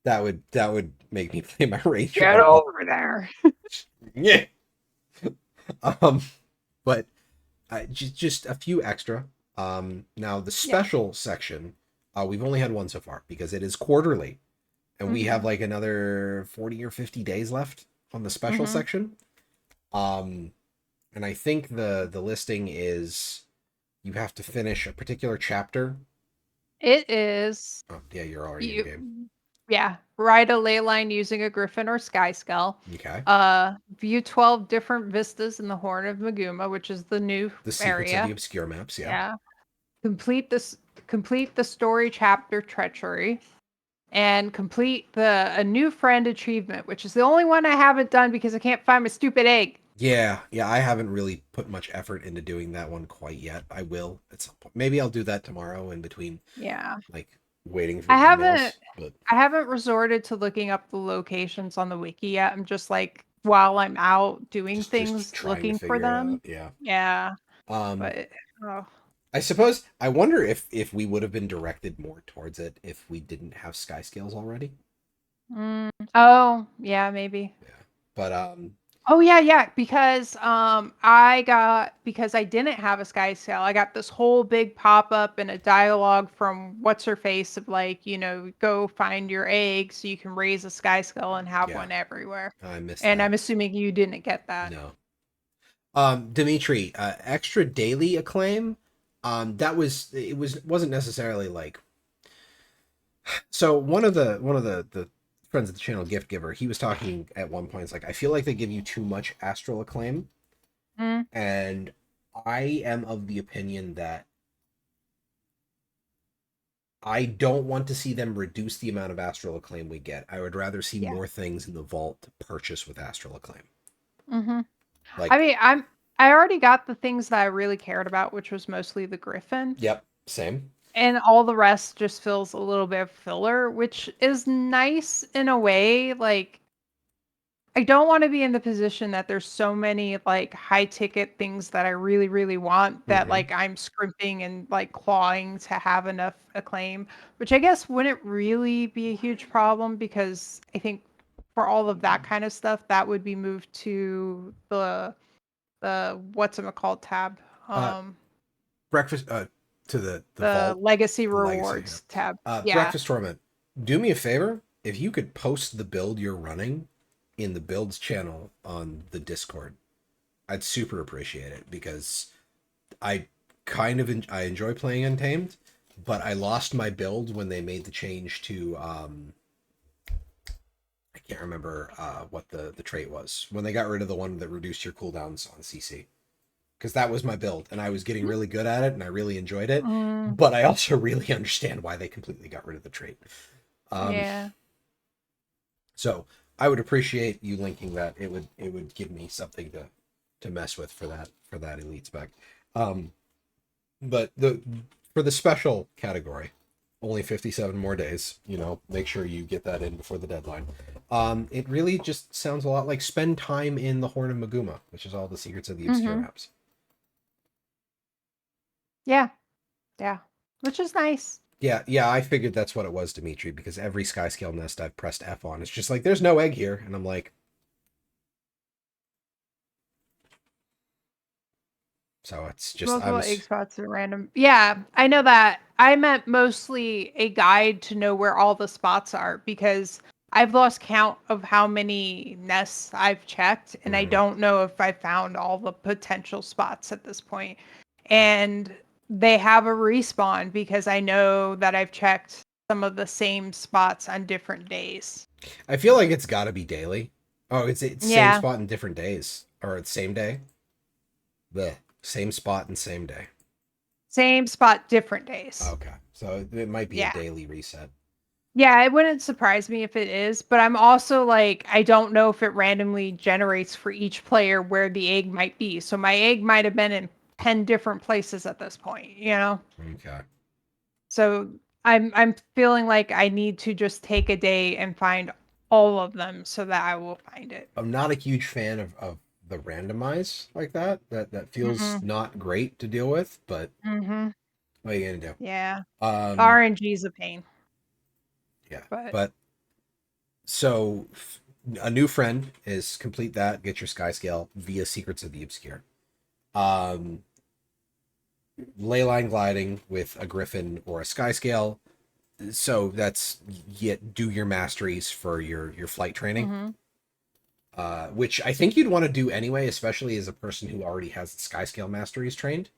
That would make me play my Ranger. Get over there. Yeah. But just a few extra. Now the special section, we've only had one so far because it is quarterly, and we have like another 40 or 50 days left on the special section. And I think the listing is you have to finish a particular chapter. It is. Oh, yeah, you're already in game. Yeah, ride a ley line using a griffin or sky scale. Okay. View 12 different vistas in the Horn of Maguma, which is the new The Secrets of area. the Obscure maps, yeah. Yeah. Complete the story chapter Treachery. And complete a new friend achievement, which is the only one I haven't done because I can't find my stupid egg. Yeah, I haven't really put much effort into doing that one quite yet. I will at some point. Maybe I'll do that tomorrow in between, Yeah. like, waiting for I emails. But haven't resorted to looking up the locations on the wiki yet. I'm just like, while I'm out doing just things, trying to looking for figure it them. out. Yeah. Yeah. Um, But oh. I suppose I wonder if we would have been directed more towards it if we didn't have sky scales already. Oh, yeah, maybe. Yeah. But Oh yeah, because because I didn't have a sky scale, I got this whole big pop up and a dialogue from what's her face of like, go find your egg so you can raise a sky scale and have Yeah. one everywhere. I missed And that. I'm assuming you didn't get that. No. Dimitri, extra daily acclaim. Wasn't necessarily like. So one of the friends of the channel, Gift Giver, he was talking at one point. It's like, I feel like they give you too much astral acclaim, and I am of the opinion that I don't want to see them reduce the amount of astral acclaim we get. I would rather see more things in the vault to purchase with astral acclaim. Like, I mean, I already got the things that I really cared about, which was mostly the Griffin. Yep, same. And all the rest just feels a little bit of filler, which is nice in a way. Like, I don't want to be in the position that there's so many like high ticket things that I really, really want that like I'm scrimping and like clawing to have enough acclaim, which I guess wouldn't really be a huge problem because I think for all of that kind of stuff, that would be moved to the what's-it-called tab. Breakfast to the The vault. legacy The legacy, rewards tab. Breakfast Torment. Do me a favor. If you could post the build you're running in the builds channel on the Discord, I'd super appreciate it because I I enjoy playing Untamed, but I lost my build when they made the change to I can't remember what the trait was when they got rid of the one that reduced your cooldowns on CC. Because that was my build, and I was getting really good at it, and I really enjoyed it. But I also really understand why they completely got rid of the trait. Yeah. So I would appreciate you linking that. It would give me something to mess with for that elite spec. But for the special category, only 57 more days. Make sure you get that in before the deadline. It really just sounds a lot like spend time in the Horn of Maguma, which is all the Secrets of the Obscure maps. Yeah. Which is nice. Yeah, I figured that's what it was, Dimitri, because every Skyscale nest I've pressed F on, it's just like, there's no egg here. And I'm like... So it's just... Multiple egg spots are random. Yeah, I know that. I meant mostly a guide to know where all the spots are, because I've lost count of how many nests I've checked, and I don't know if I found all the potential spots at this point. And they have a respawn because I know that I've checked some of the same spots on different days. I feel like it's got to be daily. Oh, it's same spot in different days, or it's same day. The same spot and same day. Same spot, different days. Okay, so it might be a daily reset. Yeah, it wouldn't surprise me if it is, but I'm also like, I don't know if it randomly generates for each player where the egg might be. So my egg might have been in 10 different places at this point, Okay. So I'm feeling like I need to just take a day and find all of them so that I will find it. I'm not a huge fan of the randomize like that. That feels not great to deal with, but what are you gonna do? Yeah. RNG is a pain. Yeah. But so a new friend is complete that, get your sky scale via Secrets of the Obscure. Ley line gliding with a griffin or a sky scale. So that's do your masteries for your flight training. Which I think you'd want to do anyway, especially as a person who already has sky scale masteries trained.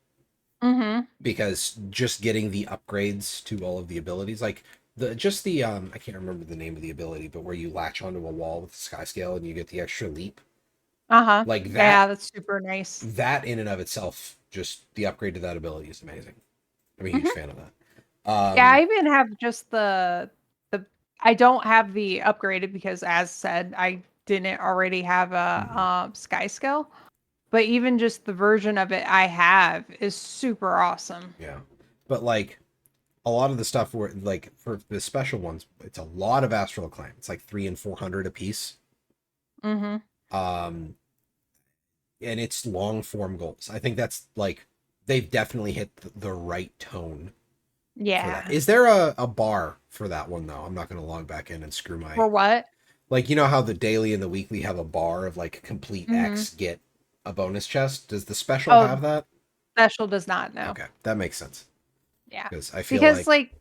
Because just getting the upgrades to all of the abilities, like The I can't remember the name of the ability, but where you latch onto a wall with the sky scale and you get the extra leap. Uh-huh. Like Yeah, that's super nice. that in and of itself, just the upgrade to that ability is amazing. I'm a huge Mhm. fan of that. Yeah, I even have just the I don't have the upgraded because as said, I didn't already have a Mhm. sky scale. But even just the version of it I have is super awesome. Yeah. But like a lot of the stuff where like for the special ones, it's a lot of astral acclaim. It's like 300 and 400 a piece. Mm-hmm. Um and it's long form goals. I think that's like they've definitely hit the right tone for that. Yeah. Is there a bar for that one though? I'm not going to log back in and screw my For what? like you know how the daily and the weekly have a bar of like complete Mm-hmm. X get a bonus chest. Does the special Oh, have that? special does not know. Okay, that makes sense Yeah. because I feel Because like like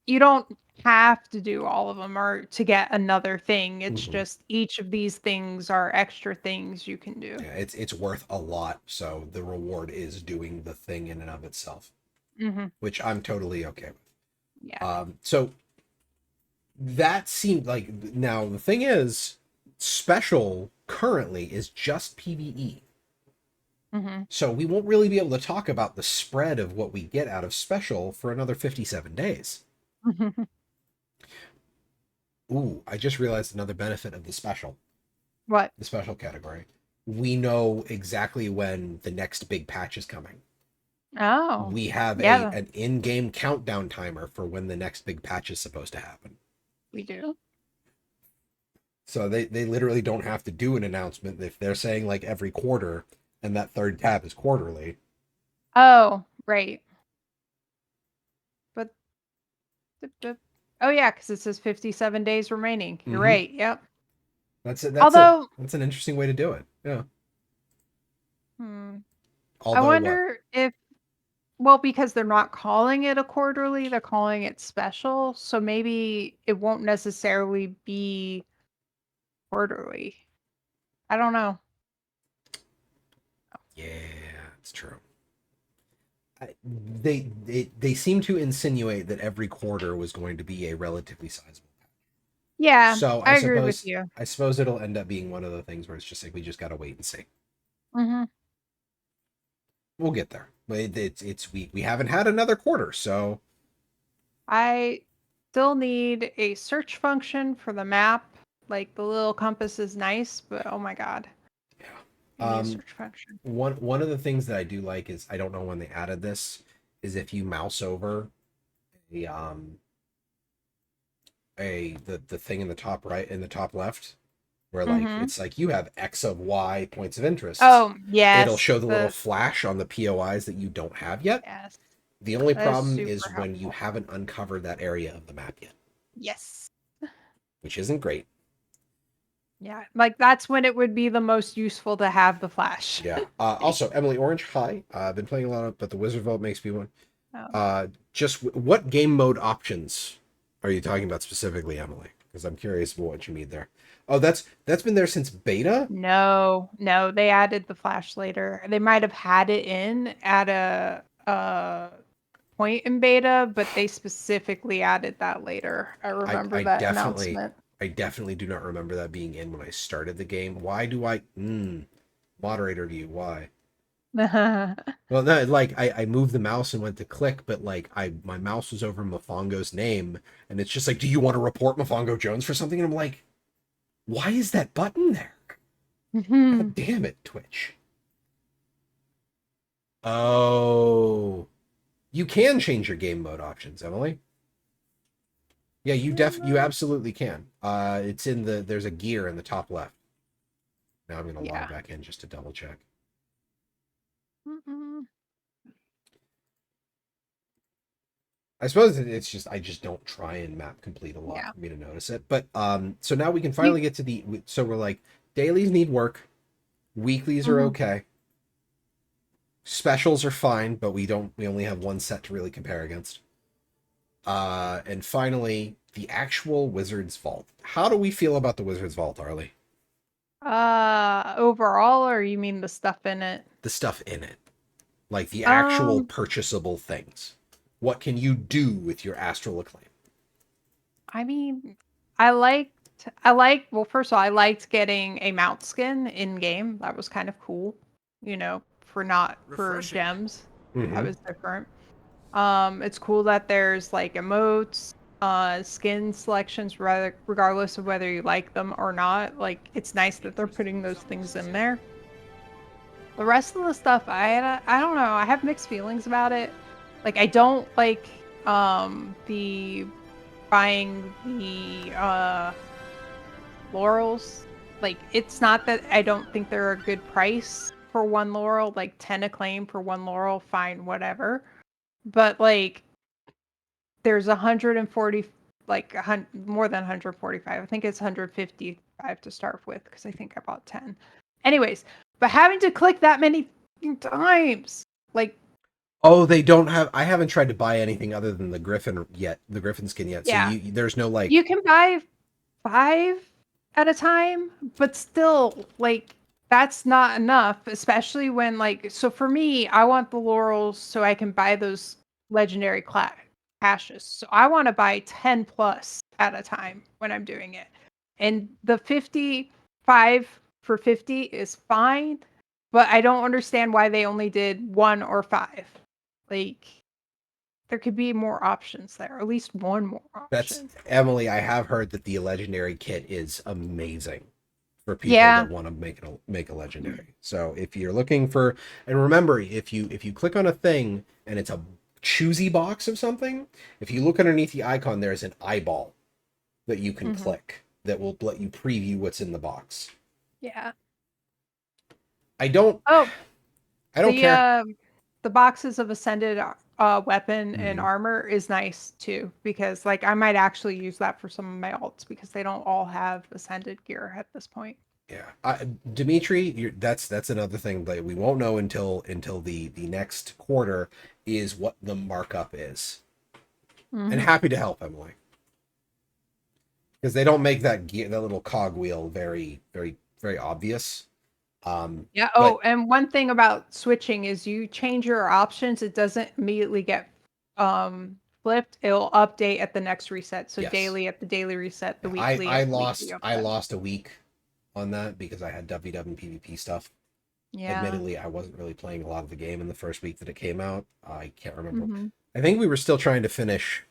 you don't have to do all of them or to get another thing. It's mhm, just each of these things are extra things you can do. yeah, it's worth a lot. So the reward is doing the thing in and of itself, Mm-hmm. which I'm totally okay with. Yeah. So that seemed like now the thing is special currently is just PvE. Mm-hmm. So we won't really be able to talk about the spread of what we get out of special for another 57 days. Ooh, I just realized another benefit of What? the special category. We know exactly when the next big patch is coming. Oh. We have a Yeah, an in-game countdown timer for when the next big patch is supposed to happen. we do. So they literally don't have to do an announcement if they're saying like every quarter and that third tab is quarterly. Oh, right. But oh yeah, because it says 57 days remaining. You're Mm-hmm. right. Yep. That's it. Although, That's an interesting way to do it. Yeah. hmm, I Although what? wonder if well, because they're not calling it a quarterly, they're calling it special, so maybe it won't necessarily be quarterly. I don't know. Yeah, it's true. They seem to insinuate that every quarter was going to be a relatively sizable. Yeah, So I agree with you. I suppose it'll end up being one of the things where it's just like we just gotta wait and see. Hmm. We'll get there. But it's we haven't had another quarter, so I still need a search function for the map. Like the little compass is nice, but oh my god, yeah. I need a search function. One of the things that I do like is I don't know when they added this is if you mouse over a the thing in the top right in the top left where like Hmm. it's like you have X of Y points of interest. Oh It'll yes, show the little the flash on the POIs that you don't have yet. yes, The only that is problem is super when you helpful. haven't uncovered that area of the map yet, Yes. which isn't great. Yeah, like that's when it would be the most useful to have the flash. Yeah. Also, Emily Orange, hi. I've been playing a lot of, but the Wizard Vault makes me one. Oh. Just what game mode options are you talking about specifically, Emily? Because I'm curious about what you mean there. Oh, that's been there since beta. No, no, they added the flash later. They might have had it in at a point in beta, but they specifically added that later. I remember that announcement. I definitely do not remember that being in when I started the game. Why do I? Moderator view. Why? Well, no, like I moved the mouse and went to click, but like my mouse was over Mofongo's name, and it's just like, do you want to report Mofongo Jones for something? And I'm like, why is that button there? God damn it, Twitch. Oh, you can change your game mode options, Emily. Yeah, you absolutely can. It's in there's a gear in the top left. Now I'm gonna log Yeah. back in just to double check. Mm-mm. I suppose it's just I just don't try and map complete a lot Yeah. for me to notice it. But so now we can You, finally get to so we're like dailies need work, weeklies are mhm. okay, specials are fine, but we only have one set to really compare against. And finally the actual Wizard's Vault. How do we feel about the Wizard's Vault, Arlie? Overall, or you mean the stuff in it? The stuff in it, like the actual Um, purchasable things. What can you do with your astral acclaim? I mean, well, first of all, I liked getting a mount skin in game. That was kind of cool, for not for Refreshing. gems. Mm-hmm. That was different. It's cool that there's like emotes, skin selections, regardless of whether you like them or not. Like, it's nice that they're putting those things in there. The rest of the stuff, I don't know. I have mixed feelings about it. Like, I don't like the buying the laurels. Like, it's not that I don't think they're a good price for one laurel. Like 10 acclaim for one laurel, fine, whatever. But like, there's 140, like more than 145. I think it's 155 to start with because I think I bought 10. Anyways, but having to click that many times, like, Oh, they don't have. I haven't tried to buy anything other than the Griffin yet, the Griffin skin yet. yeah, So there's no like. you can buy 5 at a time, but still, like, that's not enough, especially when, like, so for me, I want the laurels so I can buy those legendary caches. So I want to buy 10 plus at a time when I'm doing it. And the 55 for 50 is fine, but I don't understand why they only did 1 or 5. Like, there could be more options there, or at least one more That's option. Emily. I have heard that the legendary kit is amazing for people Yeah. that want to make a legendary. So if you're looking for, and remember, if you click on a thing and it's a choosy box of something, if you look underneath the icon, there's an eyeball that you can click that will let you preview what's in the box. Yeah. I don't Oh, care. The boxes of ascended weapon and Mhm. armor is nice too, because like I might actually use that for some of my alts because they don't all have ascended gear at this point. Yeah, Dimitri, that's another thing that we won't know until the next quarter is what the markup is. And happy to help, Emily, because they don't make that little cogwheel very very very obvious. Yeah. But Oh, and one thing about switching is you change your options, it doesn't immediately get flipped. It'll update at the next reset. So yes, daily at the daily reset, the yeah, weekly I at the weekly lost reset. a week on that because I had WW and PvP stuff. Yeah. Admittedly, I wasn't really playing a lot of the game in the first week that it came out. I can't remember. Mm-hmm. I think we were still trying to finish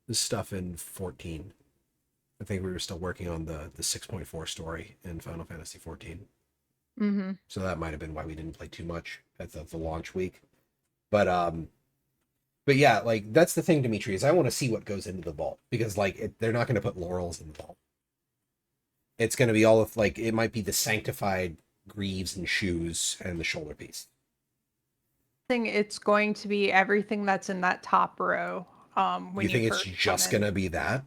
this stuff in 14. I think we were still working on the 6.4 story in Final Fantasy 14. Mm-hmm. So that might have been why we didn't play too much at the launch week. But yeah, like that's the thing, Dimitri, is I want to see what goes into the vault because like they're not going to put laurels in the vault. It's going to be all of like it might be the sanctified greaves and shoes and the shoulder piece. It's going to be everything that's in that top row. When You think it's first just going to be that?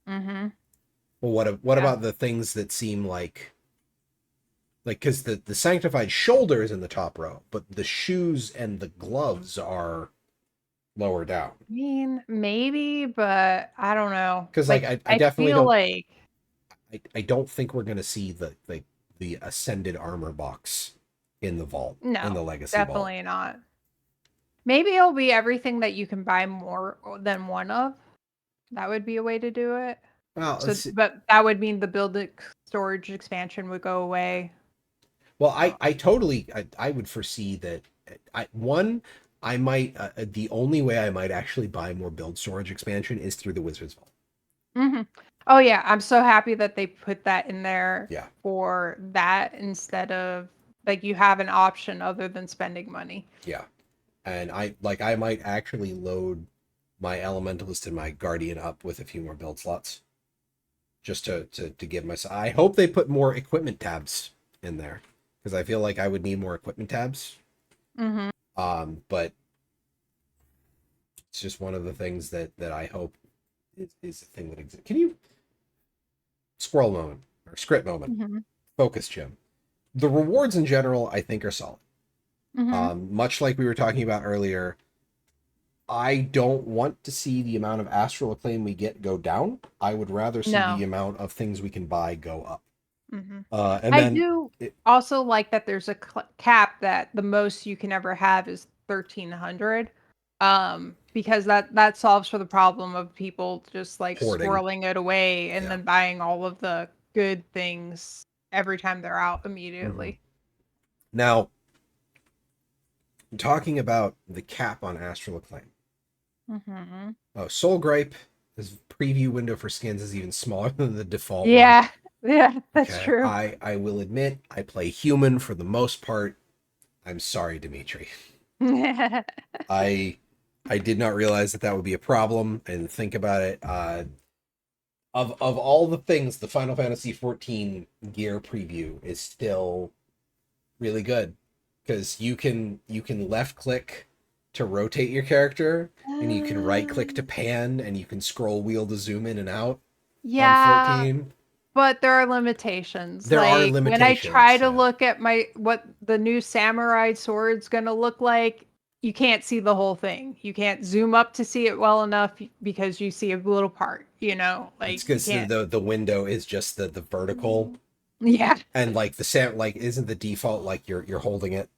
Mm-hmm. Well, what about the things that seem like because the sanctified shoulder is in the top row, but the shoes and the gloves are lower down. I mean, maybe, but I don't know. Because like I I definitely feel don't. like I don't think we're gonna see the ascended armor box in the vault in no, the legacy vault. definitely not. Maybe it'll be everything that you can buy more than one of. That would be a way to do it. Well, So, but that would mean the build storage expansion would go away. well, I totally I would foresee that I might the only way I might actually buy more build storage expansion is through the Wizards Vault. Mm-hmm. Oh yeah, I'm so happy that they put that in there Yeah. for that instead of like you have an option other than spending money. Yeah. And I might actually load my Elementalist and my Guardian up with a few more build slots. Just to give myself. I hope they put more equipment tabs in there because I feel like I would need more equipment tabs. Mm-hmm. But it's just one of the things that I hope is a thing that exists. Can you squirrel moment or Skritt moment? Mm-hmm. Focus, Jim. The rewards in general, I think, are solid. Mm-hmm. Much like we were talking about earlier, I don't want to see the amount of astral acclaim we get go down. I would rather see the amount of things we can buy go up. Mm-hmm. And I then do also like that there's a cap that the most you can ever have is 1,300. because that solves for the problem of people just like Hoarding. squirreling it away and Yeah. then buying all of the good things every time they're out immediately. Now, talking about the cap on Astral Acclaim. Mm-hmm. Oh, Soul Gripe, his preview window for skins is even smaller than the default one. Yeah, that's Okay, true. I will admit, I play human for the most part. I'm sorry, Dimitri. I did not realize that would be a problem. I didn't think about it. Of all the things, the Final Fantasy 14 gear preview is still really good because you can left click to rotate your character, and you can right click to pan, and you can scroll wheel to zoom in and out Yeah, on 14. but there are limitations. There are Like when I try limitations, to yeah. look at what the new samurai sword's gonna look like, you can't see the whole thing. You can't zoom up to see it well enough because you see a little part, It's like you because can't. the window is just the vertical, Yeah. and like the sound, like isn't the default like you're holding it.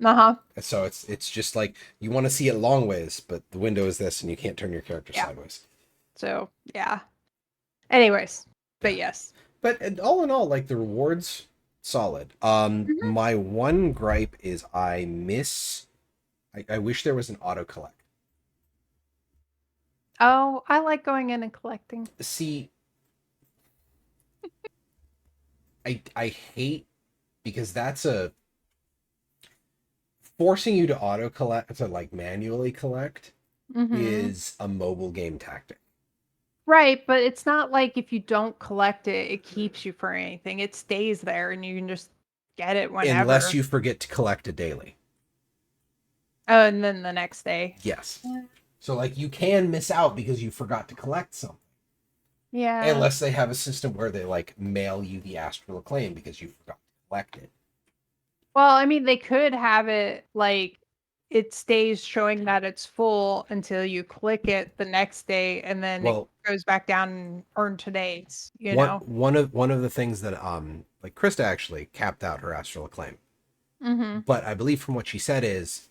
Uh-huh. So it's just like you want to see it long ways, but the window is this, and you can't turn your character Yeah. sideways. So, yeah. Anyways, but yes. But all in all, like the rewards, solid. My one gripe is I wish there was an auto collect. Oh, I like going in and collecting. See, I hate because that's a forcing you to auto collect, to like manually collect Mm-hmm. is a mobile game tactic. Right, but it's not like if you don't collect it, it keeps you for anything. It stays there and you can just get it whenever. Unless you forget to collect it daily. Oh, and then the next day. Yes. So like you can miss out because you forgot to collect something. Yeah. Unless they have a system where they like mail you the Astral Acclaim because you forgot to collect it. Well, I mean, they could have it like it stays showing that it's full until you click it the next day, and then it goes back down and earn today's. One of the things that like Krista actually capped out her Astral Acclaim. Mm-hmm. But I believe from what she said is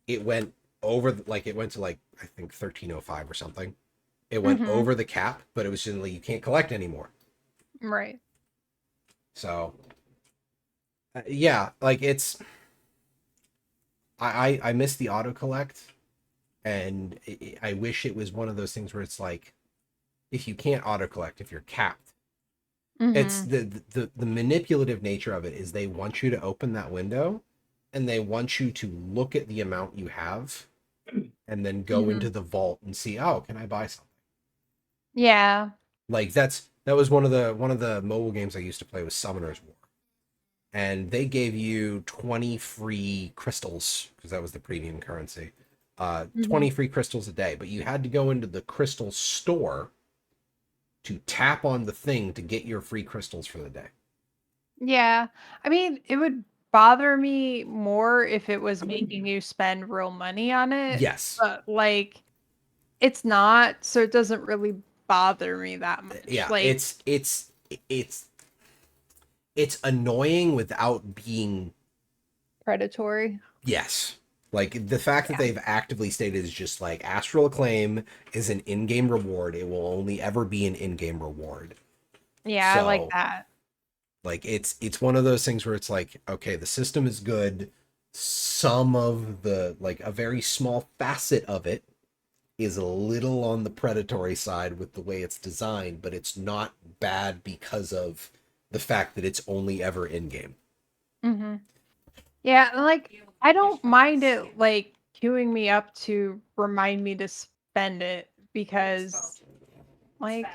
it went over it went to like I think 1305 or something. It went over the cap, but it was just like you can't collect anymore. Right. So yeah, like it's I miss the auto collect, and I wish it was one of those things where it's like if you can't auto collect, if you're capped, it's the manipulative nature of it is they want you to open that window, and they want you to look at the amount you have, and then go into the vault and see, oh, can I buy something? Yeah. Like that was one of the mobile games I used to play was Summoner's War. And they gave you 20 free crystals because that was the premium currency. 20 free crystals a day, but you had to go into the crystal store to tap on the thing to get your free crystals for the day. Yeah. I mean, it would bother me more if it was making you spend real money on it. Yes. But like it's not, so it doesn't really bother me that much. Yeah, like it's annoying without being predatory. Yes. Like the fact that they've actively stated is just like Astral Acclaim is an in-game reward. It will only ever be an in-game reward. Yeah, so, I like that. Like it's one of those things where it's like, okay, the system is good. Some of the like a very small facet of it is a little on the predatory side with the way it's designed, but it's not bad because of the fact that it's only ever in-game. Yeah, like I don't mind it like queuing me up to remind me to spend it because like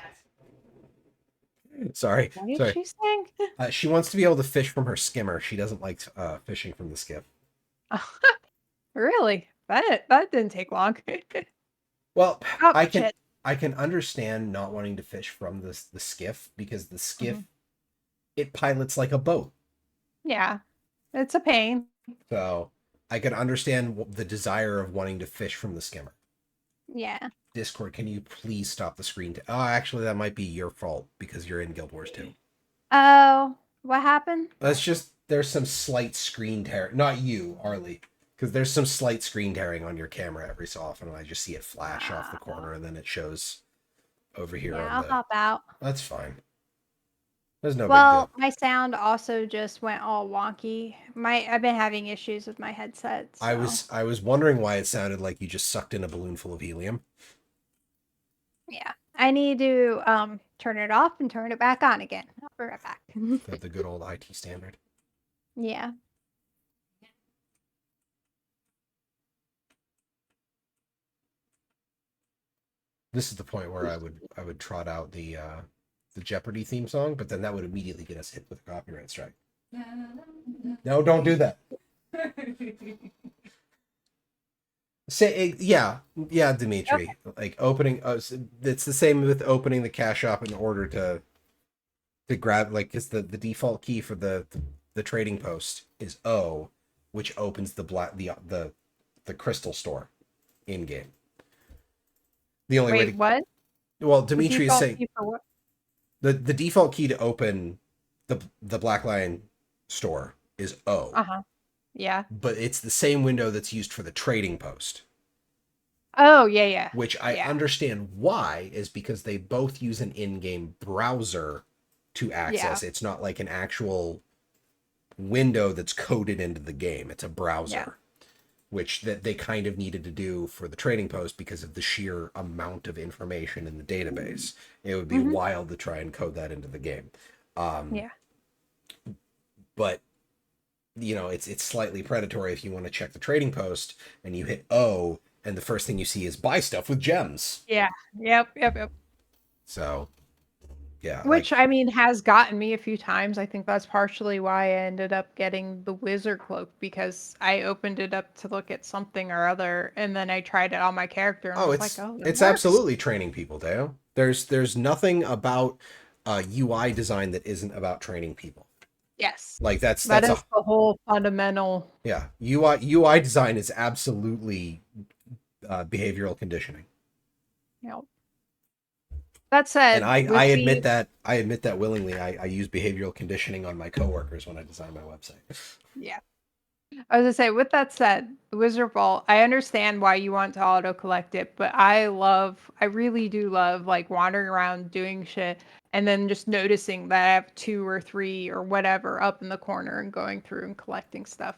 Sorry. what is she saying? She wants to be able to fish from her skimmer. She doesn't like fishing from the skiff. Really? That didn't take long. Well, Oh, I can understand not wanting to fish from the skiff because the skiff it pilots like a boat. Yeah, it's a pain. So I can understand the desire of wanting to fish from the skimmer. Yeah. Discord, can you please stop the screen? Oh, actually, that might be your fault because you're in Guild Wars 2. Oh, what happened? That's just there's some slight screen tear. Not you, Arlie, Because there's some slight screen tearing on your camera every so often, and I just see it flash off the corner, and then it shows over here Yeah, on I'll the... hop out. That's fine. There's no big Well, deal. my sound also just went all wonky. I've been having issues with my headset. So. I was wondering why it sounded like you just sucked in a balloon full of helium. Yeah, I need to turn it off and turn it back on again. I'll be right back. The good old IT standard. Yeah. This is the point where I would trot out the Jeopardy theme song, but then that would immediately get us hit with a copyright strike. No, don't do that. Say yeah, Dimitri. Yep. Like opening, it's the same with opening the cash up in order to grab, like, because the default key for the trading post is O, which opens the crystal store in game. The only way to... what? Well, Dimitri is saying what? the default key to open the Black Lion store is O. Yeah. But it's the same window that's used for the trading post. Oh, yeah. Which I understand why is because they both use an in-game browser to access. Yeah. It's not like an actual window that's coded into the game. It's a browser. Yeah. Which that they kind of needed to do for the trading post because of the sheer amount of information in the database. It would be wild to try and code that into the game. Yeah. But you know, it's slightly predatory if you want to check the trading post and you hit O and the first thing you see is buy stuff with gems. Yeah. Yep. So, yeah. Which, I mean, has gotten me a few times. I think that's partially why I ended up getting the wizard cloak, because I opened it up to look at something or other, and then I tried it on my character and was like, oh, it's absolutely training people, Deo. There's nothing about UI design that isn't about training people. Yes. Like that's the whole fundamental. Yeah. UI design is absolutely behavioral conditioning. Yep. That said, and I admit that willingly. I use behavioral conditioning on my coworkers when I design my website. Yeah. I was gonna say, with that said, the Wizard Vault, I understand why you want to auto collect it, but I really do love like wandering around doing shit and then just noticing that I have 2 or 3 or whatever up in the corner and going through and collecting stuff.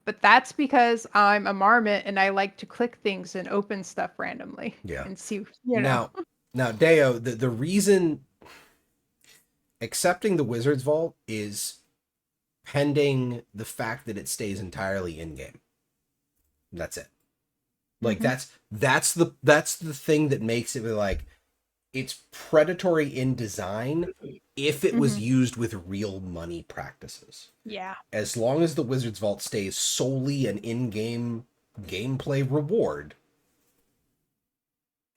But that's because I'm a marmot and I like to click things and open stuff randomly. Yeah. And see, you know. Now, Deo, the reason accepting the Wizard's Vault is pending the fact that it stays entirely in game. That's it. Like that's the thing that makes it like it's predatory in design if it was used with real money practices. Yeah. As long as the Wizard's Vault stays solely an in-game gameplay reward,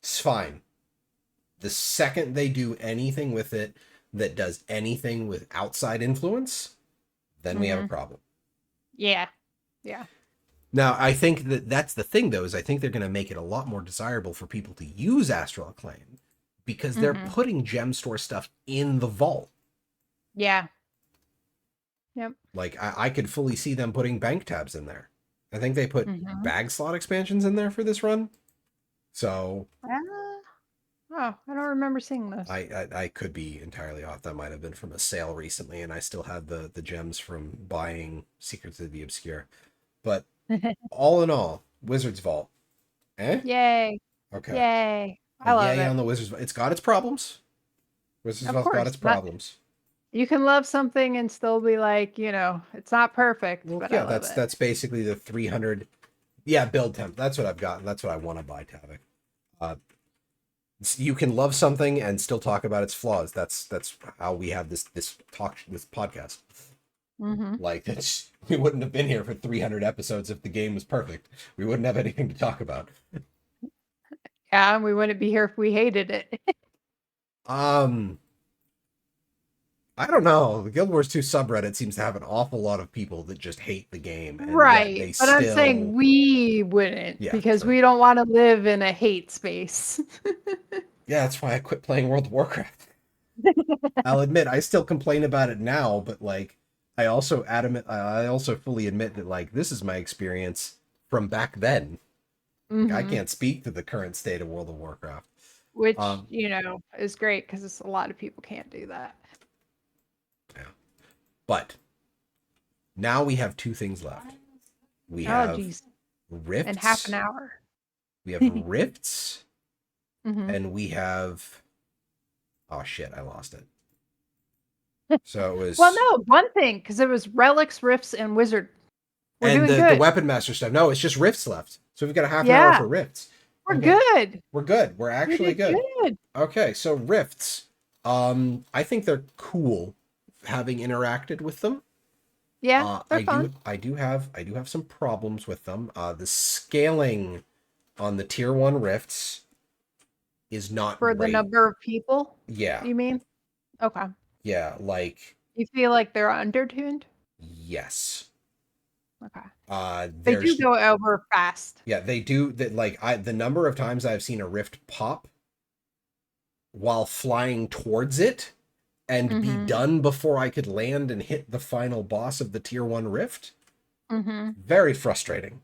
it's fine. The second they do anything with it that does anything with outside influence, then we have a problem. Yeah. Now, I think that's the thing, though, is I think they're going to make it a lot more desirable for people to use Astral Acclaim because they're putting gem store stuff in the vault. Yeah. Yep. Like, I could fully see them putting bank tabs in there. I think they put bag slot expansions in there for this run. So... I don't remember seeing this. I could be entirely off. That might have been from a sale recently, and I still had the gems from buying Secrets of the Obscure. But all in all, Wizard's Vault. Yay. Okay. Yay. I love it. On the Wizard's Vault. It's got its problems. Wizard's Vault's got its problems. You can love something and still be like, you know, it's not perfect. Well, but yeah, that's basically the 300. Yeah, build temp. That's what I've got. That's what I want to buy, Tavik. You can love something and still talk about its flaws. That's how we have this podcast. Like we wouldn't have been here for 300 episodes if the game was perfect. We wouldn't have anything to talk about. Yeah, and we wouldn't be here if we hated it. I don't know. The Guild Wars 2 subreddit seems to have an awful lot of people that just hate the game. And right. But I'm saying we wouldn't because we don't want to live in a hate space. Yeah, that's why I quit playing World of Warcraft. I'll admit, I still complain about it now, but like, I also fully admit that like, this is my experience from back then. Mhm. I can't speak to the current state of World of Warcraft. Which, Um, is great because a lot of people can't do that. But now we have two things left. We Oh, have geez. rifts. In half an hour. We have rifts, Mhm. and we have. Oh shit! I lost it. So it was. Well, no, one thing, because it was relics, rifts, and wizard. We're and doing the good. weapon master stuff. No, it's just rifts left. So we've got a half an hour Yeah. for rifts. We're Okay. good. We're good. We're actually We did good. Okay, so rifts. I think they're cool having interacted with them. Yeah, they're fun. I do have some problems with them. The scaling on the tier 1 rifts is not For the great. number of people, Yeah. you mean? Okay. Yeah, like You feel like they're undertuned? yes. Okay. They There's do go over fast. yeah, they do that. Like the number of times I've seen a rift pop while flying towards it and be done before I could land and hit the final boss of the tier 1 rift. Very frustrating.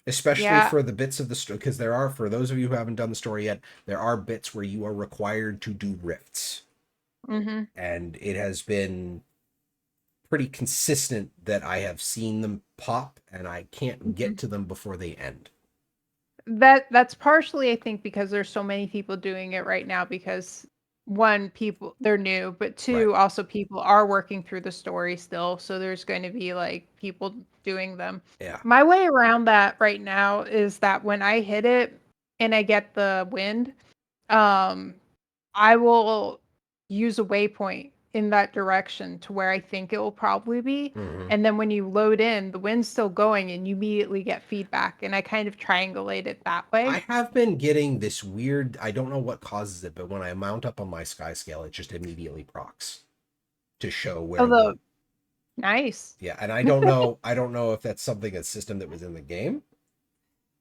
Especially for the bits of the story, because there are, for those of you who haven't done the story yet, there are bits where you are required to do rifts. And it has been pretty consistent that I have seen them pop and I can't get to them before they end. That's partially, I think, because there's so many people doing it right now because one, people they're new, but two, also people are working through the story still. So there's going to be like people doing them. Yeah. My way around that right now is that when I hit it and I get the wind, I will use a waypoint in that direction to where I think it will probably be. And then when you load in, the wind's still going and you immediately get feedback. And I kind of triangulate it that way. I have been getting this weird, I don't know what causes it, but when I mount up on my sky scale, it just immediately procs to show where Nice. Yeah, and I don't know if that's something, a system that was in the game.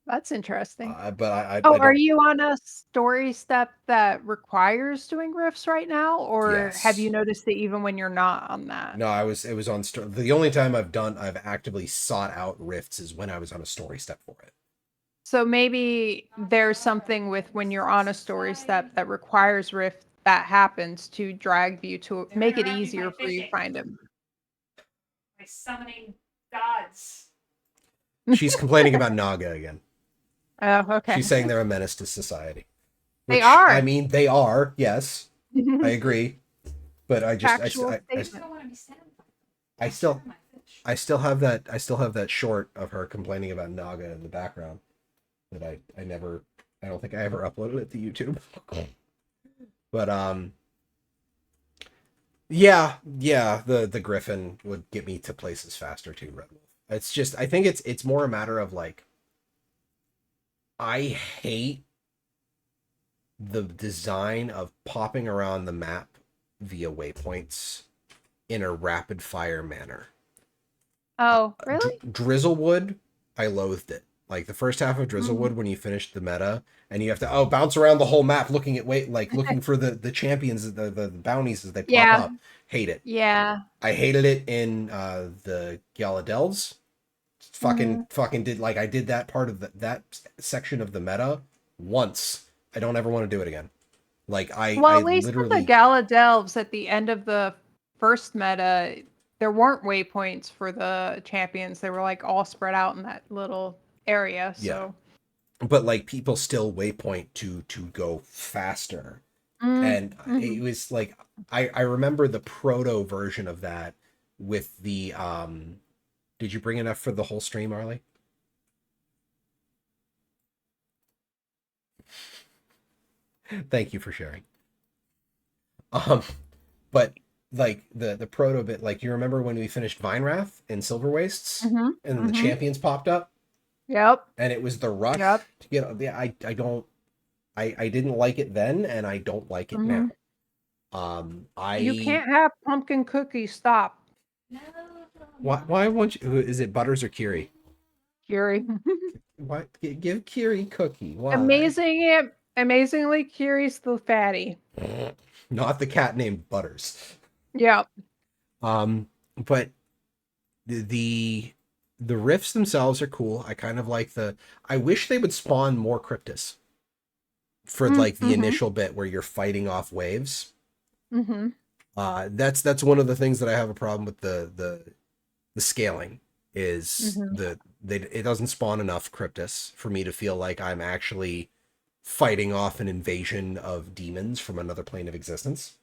That's interesting. But I are you on a story step that requires doing riffs right now, or have you noticed it even when you're not on that? No, it was on the only time I've actively sought out rifts is when I was on a story step for it. So maybe there's something with when you're on a story step that requires rift that happens to drag you to make it easier for you to find them. By summoning gods. She's complaining about Naga again. Oh, okay. She's saying they're a menace to society. They are. I mean, they are. Yes, I agree. But I still have that short of her complaining about Naga in the background that I don't think I ever uploaded it to YouTube. But yeah, the Griffin would get me to places faster too, Red Wolf. It's just, I think it's more a matter of like, I hate the design of popping around the map via waypoints in a rapid fire manner. Oh, really? Drizzlewood, I loathed it. Like the first half of Drizzlewood, when you finished the meta and you have to bounce around the whole map looking at looking for the champions, the bounties as they pop up. Hate it. Yeah. I hated it in the Gala Delves. Fucking did, like, I did that part of that section of the meta once. I don't ever want to do it again. Like at least literally... with the Gala Delves at the end of the first meta, there weren't waypoints for the champions. They were like all spread out in that little area. So but like people still waypoint to go faster. And it was like I remember the proto version of that with the did you bring enough for the whole stream, Arlie? Thank you for sharing. But like the proto bit, like, you remember when we finished Vinewrath in Silver Wastes and then the champions popped up? Yep. And it was the rush to get, I didn't like it then, and I don't like it now. You can't have pumpkin cookie. Stop. No. Why won't you? Is it Butters or Kiri? Kiri. What? Give Kiri cookie. Why? Amazingly, Kiri's the fatty. Not the cat named Butters. Yep. But the The rifts themselves are cool. I kind of like I wish they would spawn more Cryptus for like the Mm-hmm. initial bit where you're fighting off waves. Mm-hmm. That's one of the things that I have a problem with the scaling is Mm-hmm. it doesn't spawn enough Cryptus for me to feel like I'm actually fighting off an invasion of demons from another plane of existence.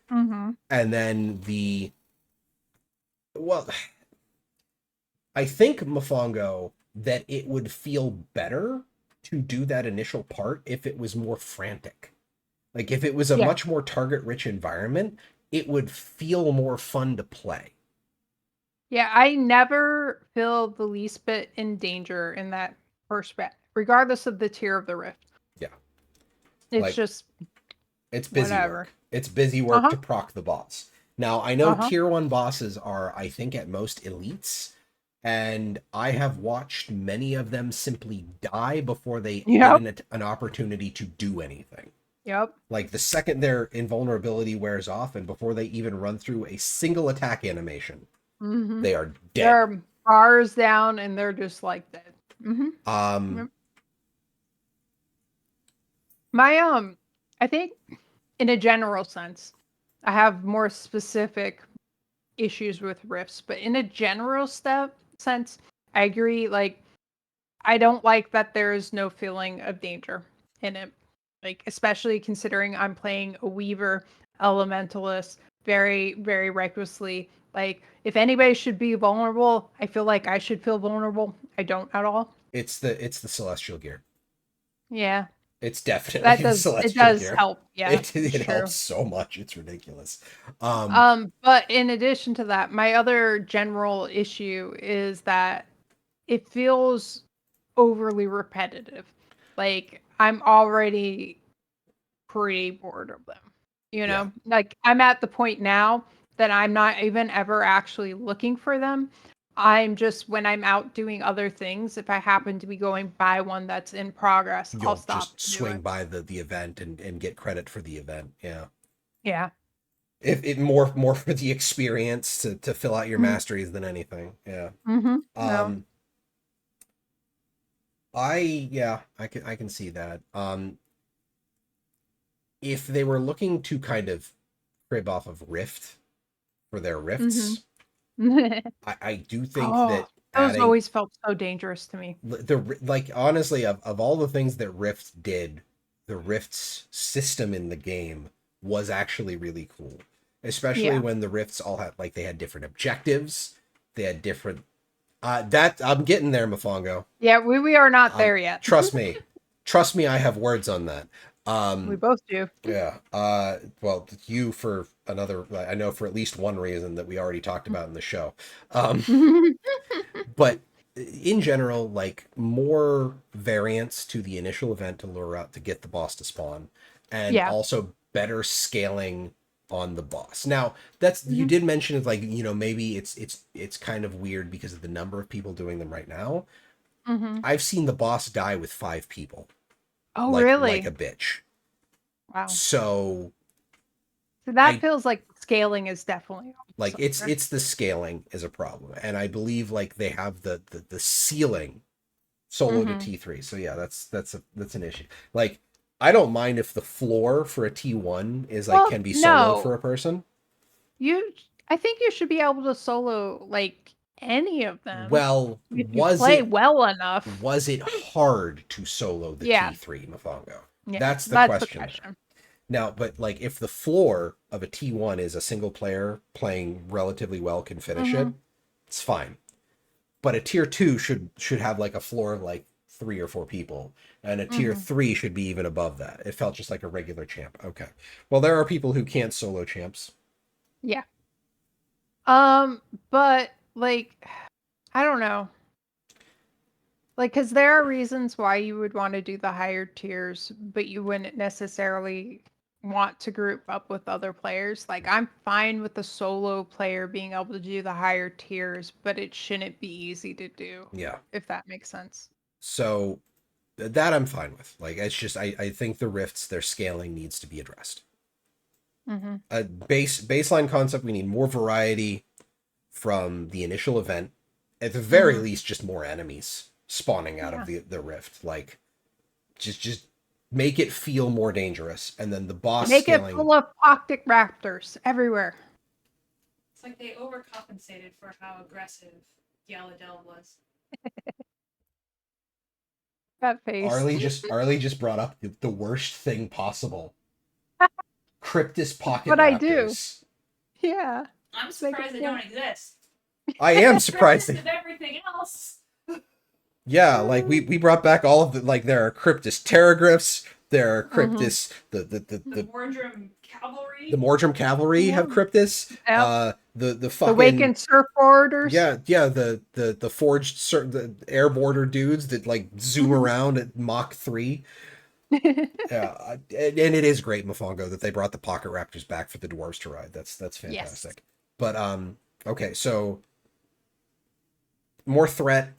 Mm-hmm. And then well, I think Mofongo that it would feel better to do that initial part if it was more frantic. Like if it was a Yeah. much more target rich environment, it would feel more fun to play. Yeah, I never feel the least bit in danger in that first bet, regardless of the tier of the rift. Yeah. It's Like just it's busy whatever. work. It's busy work Uh-huh. to proc the boss. Now, I know Uh-huh. tier 1 bosses are, I think, at most elites, and I have watched many of them simply die before they Yep. get an opportunity to do anything. Yep. Like the second their invulnerability wears off and before they even run through a single attack animation, Mm-hmm. they are dead. They're bars down and they're just like dead. Mm-hmm. Um, My I think in a general sense, I have more specific issues with rifts, but in a general sense, I agree. Like, I don't like that there is no feeling of danger in it. Like, especially considering I'm playing a Weaver Elementalist very, very recklessly. Like, if anybody should be vulnerable, I feel like I should feel vulnerable. I don't at all. it's the celestial gear. Yeah, It's definitely that the does it celestial does gear. help. Yeah, It it's true. helps so much. It's ridiculous. But in addition to that, my other general issue is that it feels overly repetitive. Like I'm already pretty bored of them. You Yeah. know, like I'm at the point now that I'm not even ever actually looking for them. I'm just when I'm out doing other things, if I happen to be going by one that's in progress, I'll You'll stop just to do swing it. by the event and get credit for the event. Yeah. Yeah. If it more for the experience to fill out your Mm-hmm. masteries than anything. Yeah. No. Um I can see that. If they were looking to kind of crib off of Rift for their Mm-hmm. rifts, I do think Oh, that those adding always felt so dangerous to me. like honestly of all the things that Rift did, the Rift's system in the game was actually really cool. Especially Yeah. when the Rifts all had like they had different objectives, they had different that I'm getting there, Mofongo. Yeah, we are not there yet. Trust me. Trust me, I have words on that. We both do. Yeah. Well, you for another, I know for at least one reason that we already talked about in the show. Um, but in general, like more variants to the initial event to lure out to get the boss to spawn, and Yeah. also better scaling on the boss. Now, that's you did mention it's like, maybe it's kind of weird because of the number of people doing them right now. Mm-hmm. I've seen the boss die with 5 people, Oh, like really? a bitch. Wow. So So that I feels like scaling is definitely off like somewhere. it's the scaling is a problem, and I believe like they have the ceiling solo to Mhm. T3. So yeah, that's an issue. Like I don't mind if the floor for a T1 is like Well, can be solo no. for a person. I think you should be able to solo like any of them Well, if you play well enough. was it hard to solo the Yeah. T3 Mofongo? Yeah. That's the That's the question. question. Now, but like if the floor of a T1 is a single player playing relatively well can finish it, it's fine. But a tier 2 should have like a floor of like 3 or 4 people, and a tier 3 should be even above that. It felt just like a regular champ. Okay. Well, there are people who can't solo champs. Yeah. But like I don't know. Like, because there are reasons why you would want to do the higher tiers, but you wouldn't necessarily want to group up with other players. Like, I'm fine with the solo player being able to do the higher tiers, but it shouldn't be easy to do, Yeah. if that makes sense. So that I'm fine with. Like it's just I think the rifts, their scaling needs to be addressed. Mm-hmm. A baseline concept, we need more variety from the initial event, at the very Mhm. least, just more enemies spawning out of Yeah. the rift. Like, just make it feel more dangerous, and then the boss Make it scaling. full of Arctic raptors everywhere. It's like they overcompensated for how aggressive Yaladel was. That face. Arlie just brought up the worst thing possible. Cryptus pocket What I do. raptors. Yeah. I'm Make it surprised they fun. don't exist. I am surprised. Rest of everything else. Yeah, like we brought back all of the, like, there are Cryptus terragriffs, there are Mhm. Cryptus The the Mordrum Cavalry. the Mordrum cavalry have Yeah. Cryptus. Yep. The The fucking Wakened surfboarders. yeah the forged the air border dudes that like zoom around at Mach 3. Yeah, and it is great, Mofongo, that they brought the pocket raptors back for the dwarves to ride. That's fantastic. But okay, so more threat,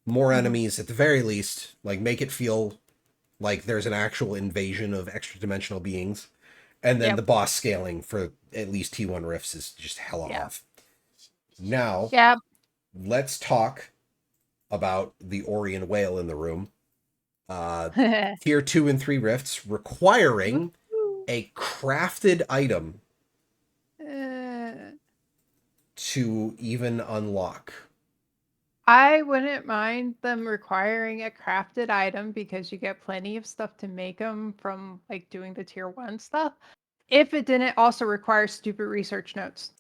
more Mhm. enemies at the very least. Like, make it feel like there's an actual invasion of extra dimensional beings, and then Yep. the boss scaling for at least T1 rifts is just hella Yeah. off. Now, Yep. let's talk about the Orion whale in the room. Tier 2 and 3 rifts requiring a crafted item to even unlock. I wouldn't mind them requiring a crafted item because you get plenty of stuff to make them from like doing the tier 1 stuff. If it didn't also require stupid research notes.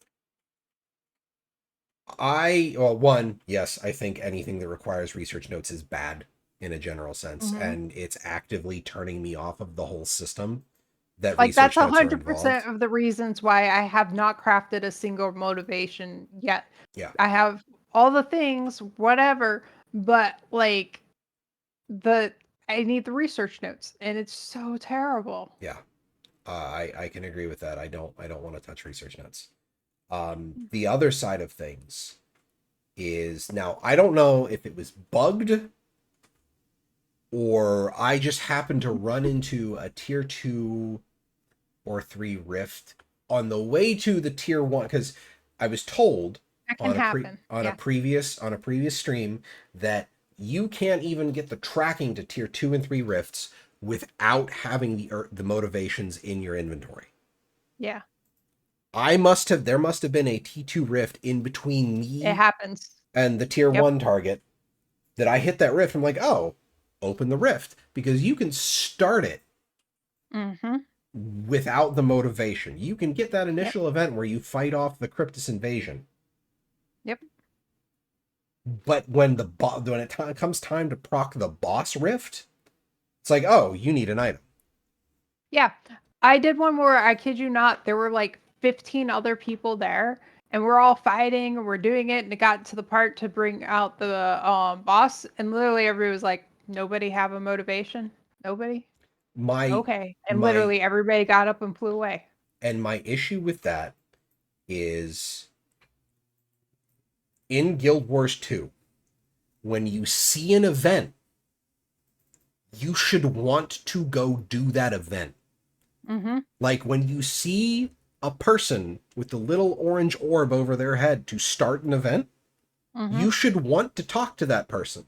One, yes, I think anything that requires research notes is bad in a general sense, Mhm. and it's actively turning me off of the whole system that Like that's research notes are 100% involved. of the reasons why I have not crafted a single motivation yet. Yeah. I have all the things, whatever, but like I need the research notes and it's so terrible. Yeah. I can agree with that. I don't want to touch research notes. The other side of things is, now I don't know if it was bugged or I just happened to run into a tier 2 or 3 rift on the way to the tier 1, because I was told That can happen. on a previous stream that you can't even get the tracking to tier 2 and 3 rifts without having the motivations in your inventory. Yeah. There must have been a T2 rift in between It me happens. and the tier Yep. 1 target that I hit that rift. I'm like, oh, open the rift, because you can start it Mhm. without the motivation. You can get that initial event where you fight off the Cryptus invasion. Yep. But when it comes time to proc the boss rift, it's like, oh, you need an item. Yeah. I did one where, I kid you not, there were like 15 other people there and we're all fighting and we're doing it, and it got to the part to bring out the boss, and literally everybody was like, nobody have a motivation? Nobody? Okay. And literally everybody got up and flew away. And my issue with that is, in Guild Wars 2, when you see an event, you should want to go do that event. Mm-hmm. Like, when you see a person with the little orange orb over their head to start an event, Mm-hmm. you should want to talk to that person.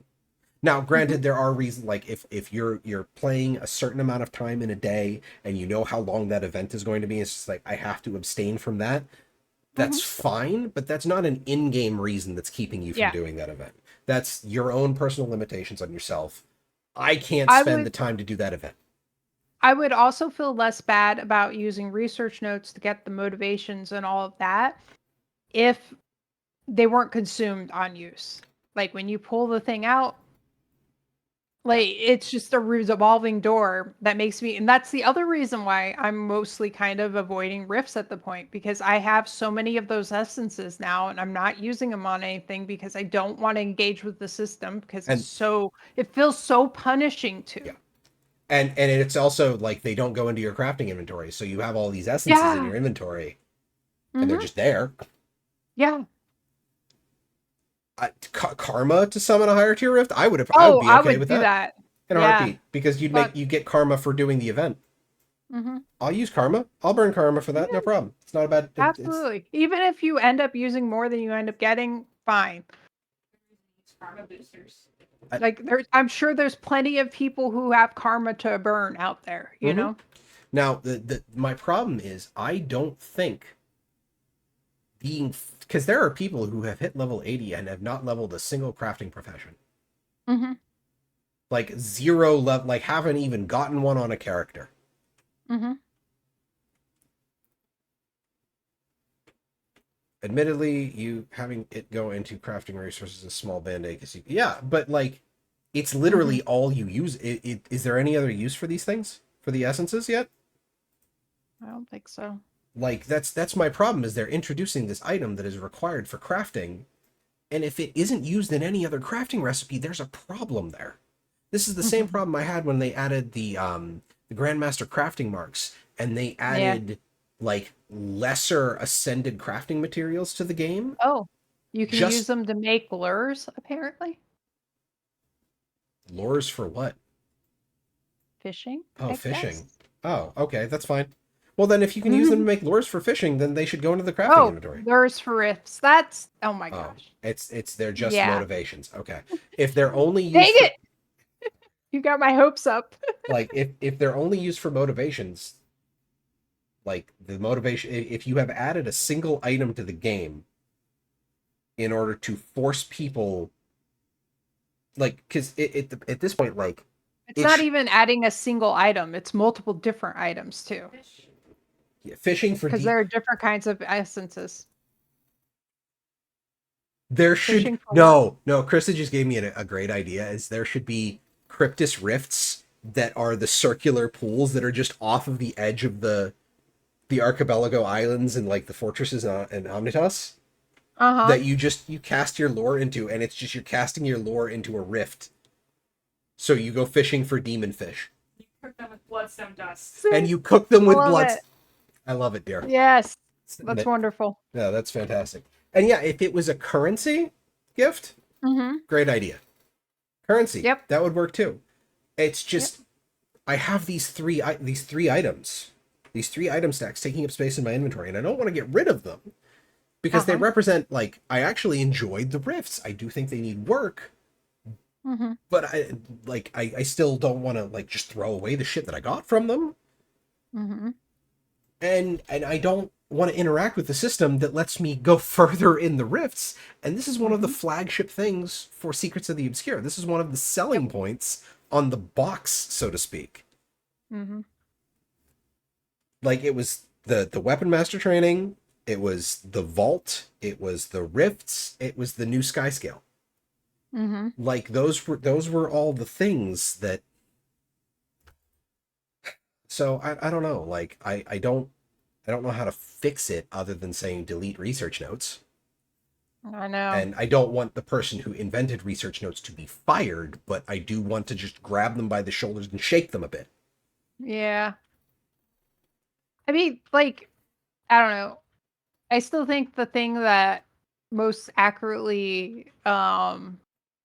Now, granted, there are reasons, like if you're playing a certain amount of time in a day and you know how long that event is going to be, it's just like, I have to abstain from that. That's fine, but that's not an in-game reason that's keeping you from doing that event. That's your own personal limitations on yourself. I can't spend the time to do that event. I would also feel less bad about using research notes to get the motivations and all of that if they weren't consumed on use. Like when you pull the thing out, like it's just a revolving door that makes me, and that's the other reason why I'm mostly kind of avoiding rifts at the point, because I have so many of those essences now and I'm not using them on anything because I don't want to engage with the system, because it feels so punishing to. Yeah. And it's also like they don't go into your crafting inventory, so you have all these essences in your inventory, and they're just there. Yeah. Karma to summon a higher tier rift, I would be okay I would with do that in a heartbeat, because you get karma for doing the event. I'll use karma. I'll burn karma for that. No problem. It's not a bad. Absolutely. Even if you end up using more than you end up getting, fine. karma boosters. Like I'm sure there's plenty of people who have karma to burn out there, you Mhm. know? Now, my problem is I don't think because there are people who have hit level 80 and have not leveled a single crafting profession. Mm-hmm. Like zero level, like haven't even gotten one on a character. Mm-hmm. Admittedly, you having it go into crafting resources is a small band-aid because yeah, but like it's literally all you use. Is there any other use for these things? For the essences yet? I don't think so. Like that's my problem is they're introducing this item that is required for crafting, and if it isn't used in any other crafting recipe, there's a problem there. This is the same problem I had when they added the Grandmaster crafting marks and they added like lesser ascended crafting materials to the game. Oh, you can Just- use them to make lures, apparently. Lures for what? Fishing. Oh, I fishing. guess. Oh, okay, that's fine. Well, then if you can use them to make lures for fishing, then they should go into the crafting Oh, inventory. lures for rifts. That's my Oh, gosh. it's they're just Yeah. motivations. Okay. If they're only used Dang for, it! You got my hopes up. like if they're only used for motivations, like the motivation if you have added a single item to the game in order to force people like because at this point like It's not even adding a single item. It's multiple different items too. Fish. fishing for Because there are different kinds of essences. there fishing should for no Krista just gave me a great idea is there should be cryptus rifts that are the circular pools that are just off of the edge of the archipelago islands and like the fortresses and Omnitas Uh-huh. that you cast your lure into, and it's just you're casting your lure into a rift. So you go fishing for demon fish, You cook them with bloodstone dust. and you cook them with I love blood. it. I love it, dear. Yes. That's That- wonderful. Yeah, that's fantastic. And yeah, if it was a currency gift, Mm-hmm. great idea. Currency, Yep. that would work too. It's just I have these three items, these 3 item stacks taking up space in my inventory, and I don't want to get rid of them because they represent like I actually enjoyed the rifts. I do think they need work, Mm-hmm. but I still don't want to like just throw away the shit that I got from them, Mm-hmm. and I don't want to interact with the system that lets me go further in the rifts. And this is one of the flagship things for Secrets of the Obscure. This is one of the selling points on the box, so to speak. Mm-hmm. Like it was the weapon master training, it was the vault, it was the rifts, it was the new sky scale. Mm-hmm. Like those were all the things that. So I don't know. Like I don't know how to fix it other than saying delete research notes. I know. And I don't want the person who invented research notes to be fired, but I do want to just grab them by the shoulders and shake them a bit. Yeah. I mean, like, I don't know. I still think the thing that most accurately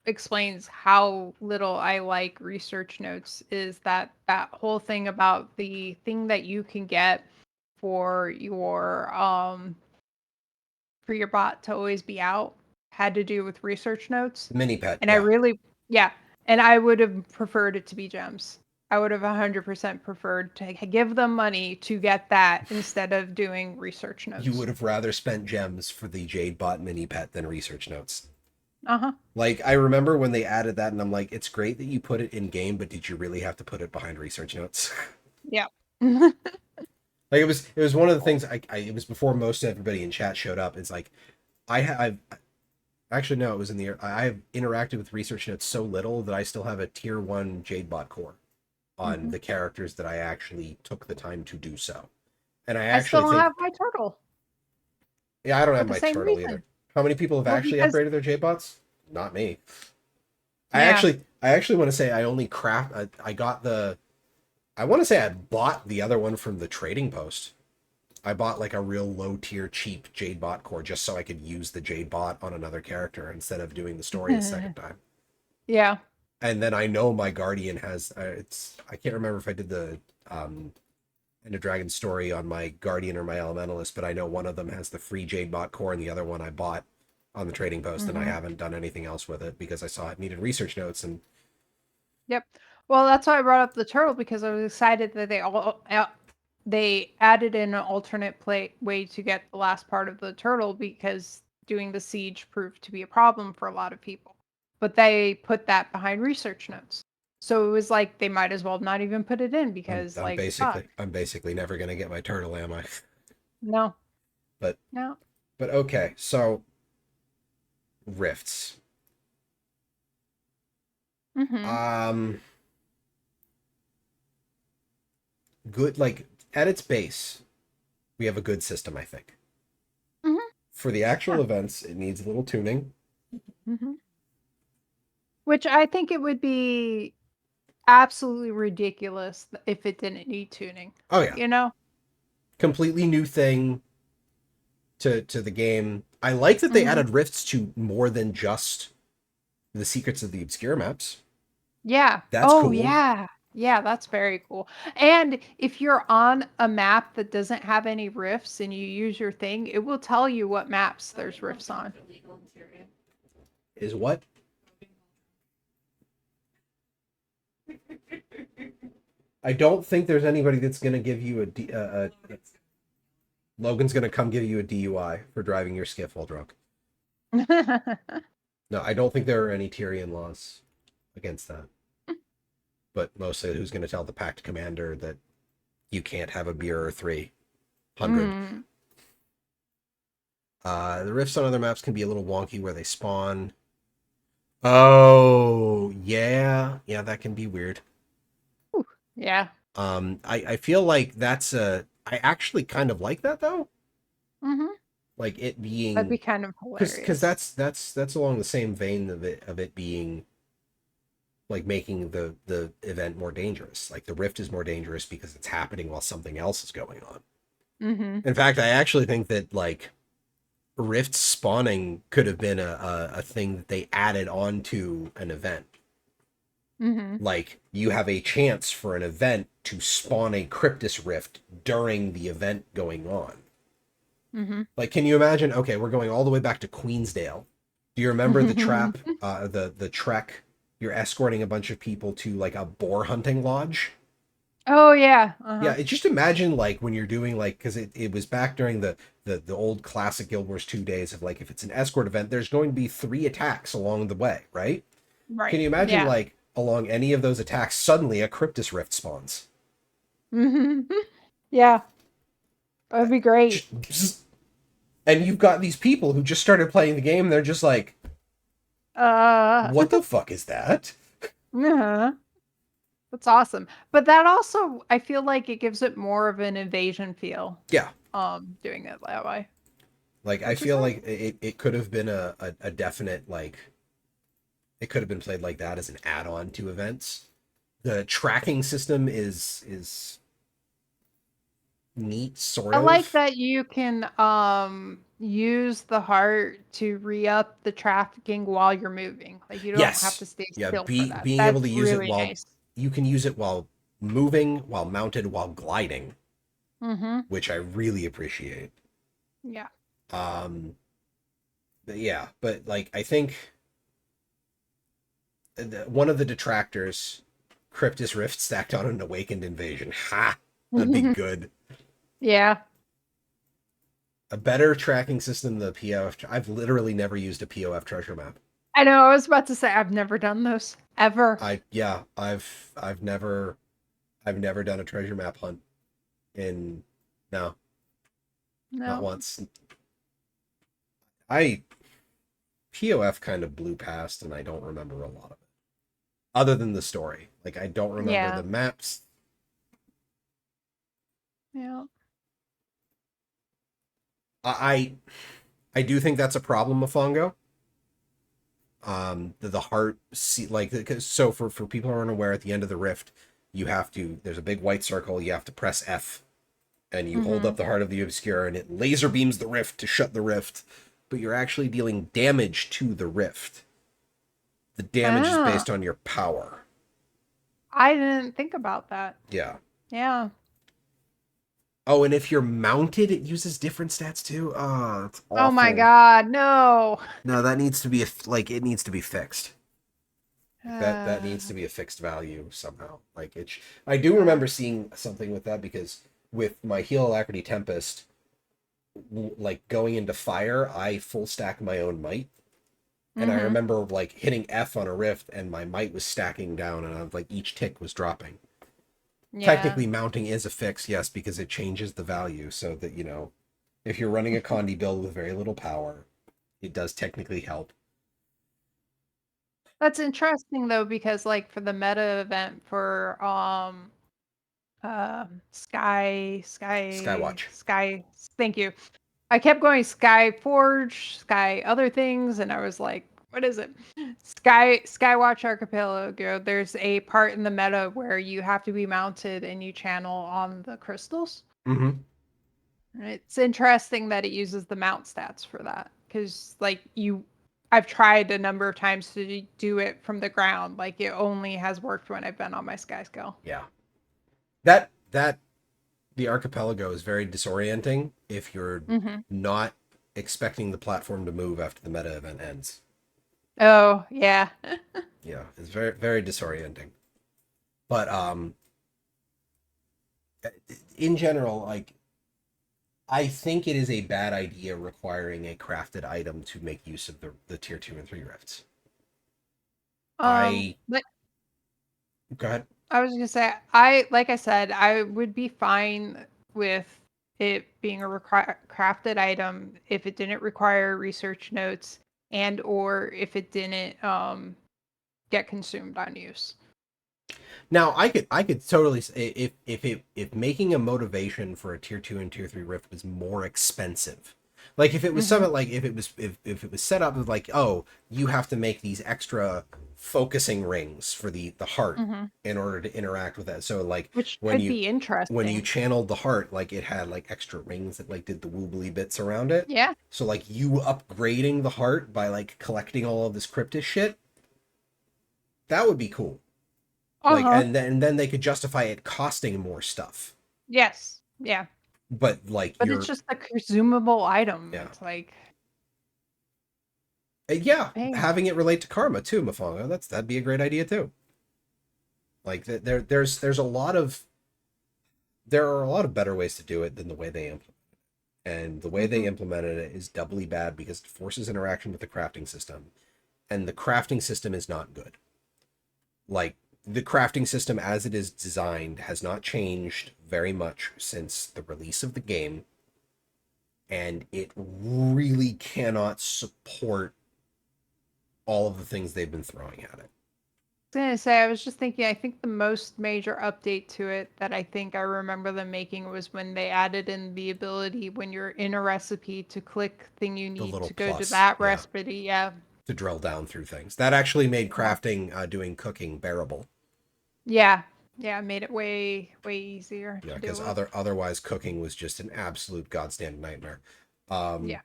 explains how little I like research notes is that whole thing about the thing that you can get for your bot to always be out had to do with research notes. Mini pet. And I would have preferred it to be gems. I would have 100% preferred to give them money to get that instead of doing research notes. You would have rather spent gems for the Jade Bot mini pet than research notes. Uh-huh. Like I remember when they added that and I'm like, it's great that you put it in game, but did you really have to put it behind research notes? Yeah. Like it was one of the things it was before most everybody in chat showed up. It's like I've actually no, it was in the I've interacted with research notes so little that I still have a tier 1 Jade Bot core on the characters that I actually took the time to do so. And I actually still think, have my turtle. yeah, I don't have the my same turtle reason. either. How many people have Well, actually because- upgraded their Jade Bots? Not me. Yeah. I actually want to say I only I got the I want to say I bought the other one from the trading post. I bought like a real low tier cheap Jade Bot core just so I could use the Jade Bot on another character instead of doing the story a second time. Yeah. And then I know my Guardian has I can't remember if I did the End of Dragon story on my Guardian or my Elementalist, but I know one of them has the free Jade Bot core and the other one I bought on the trading post, and I haven't done anything else with it because I saw it needed research notes. And Yep. Well, that's why I brought up the turtle, because I was excited that they added in an alternate way to get the last part of the turtle, because doing the siege proved to be a problem for a lot of people. But they put that behind research notes. So it was like they might as well not even put it in, because I'm basically never gonna get my turtle, am I? No. But No. But okay, so rifts. Mm-hmm. Good, like at its base, we have a good system, I think. Mm-hmm. For the actual Yeah. events, it needs a little tuning. Mm-hmm. Which I think it would be absolutely ridiculous if it didn't need tuning. Oh yeah, You know? completely new thing to the game. I like that they Mm-hmm. added rifts to more than just the secrets of the obscure maps. Yeah. That's Oh, cool. yeah. Yeah, that's very cool. And if you're on a map that doesn't have any rifts and you use your thing, it will tell you what maps there's rifts on. Illegal in Syria. Is what? I don't think there's anybody that's gonna give you a Logan's gonna come give you a DUI for driving your skiff while drunk. No, I don't think there are any Tyrian laws against that. But mostly, who's going to tell the Pact Commander that you can't have a beer or 300? Mm. The rifts on other maps can be a little wonky where they spawn. Oh, yeah. Yeah, that can be weird. Yeah. I feel like that's a... I actually kind of like that, though. Mm-hmm. Like, it being... That'd be kind of hilarious. Because that's along the same vein of it being... like making the event more dangerous. Like the rift is more dangerous because it's happening while something else is going on. Mm-hmm. In fact, I actually think that like rift spawning could have been a thing that they added onto an event. Mm-hmm. Like you have a chance for an event to spawn a Cryptus rift during the event going on. Mm-hmm. Like, can you imagine? Okay, we're going all the way back to Queensdale. Do you remember the trap? The trek. You're escorting a bunch of people to like a boar hunting lodge. Oh yeah. Uh-huh. Yeah, just imagine like when you're doing like, because it was back during the old classic Guild Wars 2 days of like, if it's an escort event, there's going to be 3 attacks along the way, right? Right. Can you imagine Yeah. like along any of those attacks, suddenly a Cryptus rift spawns? Mm-hmm. Yeah. That'd be great. And you've got these people who just started playing the game. They're just like, what the fuck is that? Uh-huh. That's awesome. But that also, I feel like it gives it more of an invasion feel. Yeah. Doing it that way. Like, I feel like it could have been a definite, like, it could have been played like that as an add-on to events. The tracking system is neat, sort I of. like that you can use the heart to re-up the trafficking while you're moving. Like you don't have to stay still for that. Being That's able to use really it while nice. you can use it while moving, while mounted, while gliding, Mm-hmm. which I really appreciate. Yeah. But like I think one of the detractors, Cryptus Rift stacked on an Awakened Invasion. Ha! That'd be good. Yeah. A better tracking system than the POF. I've literally never used a POF treasure map. I know. I was about to say I've never done those ever. I've never done a treasure map hunt no, not once. POF kind of blew past and I don't remember a lot of it. Other than the story. Like I don't remember the maps. Yeah. I do think that's a problem with Fongo. The heart so for people who aren't aware, at the end of the rift, there's a big white circle, you have to press F and you hold up the Heart of the Obscure and it laser beams the rift to shut the rift, but you're actually dealing damage to the rift. The damage is based on your power. I didn't think about that. Yeah. Yeah. Oh, and if you're mounted, it uses different stats too. Oh, that's awful. Oh my god, no. No, that needs to be it needs to be fixed. That needs to be a fixed value somehow. Like I do remember seeing something with that because with my Heal Alacrity Tempest, like going into fire, I full stack my own might. And I remember like hitting F on a rift and my might was stacking down and I was like each tick was dropping. Technically mounting is a fix, yes, because it changes the value so that, you know, if you're running a Condi build with very little power, it does technically help. That's interesting though, because like for the meta event for Skywatch. Sky, thank you. I kept going Sky Forge, Sky other things, and I was like, what is it? Skywatch Archipelago. There's a part in the meta where you have to be mounted and you channel on the crystals. Mm-hmm. It's interesting that it uses the mount stats for that. Because I've tried a number of times to do it from the ground. Like it only has worked when I've been on my Sky skill. Yeah. That the archipelago is very disorienting if you're not expecting the platform to move after the meta event ends. Oh, yeah. Yeah, it's very, very disorienting. But in general, like I think it is a bad idea requiring a crafted item to make use of the tier 2 and 3 rifts. But Go ahead. I was gonna say, like I said, I would be fine with it being a crafted item if it didn't require research notes and or if it didn't get consumed on use. Now, I could totally say if making a motivation for a tier 2 and tier 3 rift was more expensive. Like if it was something like if it was set up as like, oh, you have to make these extra focusing rings for the heart in order to interact with that. So like Which could be interesting. when you channeled the heart, like it had like extra rings that like did the woobly bits around it. Yeah. So like you upgrading the heart by like collecting all of this cryptid shit, that would be cool. Like and then they could justify it costing more stuff. Yes. Yeah. But like it's just a consumable item. Yeah. It's like having it relate to karma too, Mafongo. That'd be a great idea too. Like there's a lot of there are a lot of better ways to do it than the way they implement it. And the way they implemented it is doubly bad because it forces interaction with the crafting system. And the crafting system is not good. Like the crafting system as it is designed has not changed very much since the release of the game. And it really cannot support all of the things they've been throwing at it. I was gonna say, I was just thinking, I think the most major update to it that I think I remember them making was when they added in the ability when you're in a recipe to click thing you need to go to that recipe. Yeah. To drill down through things. That actually made crafting, doing cooking bearable. Yeah. Yeah, it made it way easier. Yeah, because otherwise cooking was just an absolute goddamn nightmare. Yeah.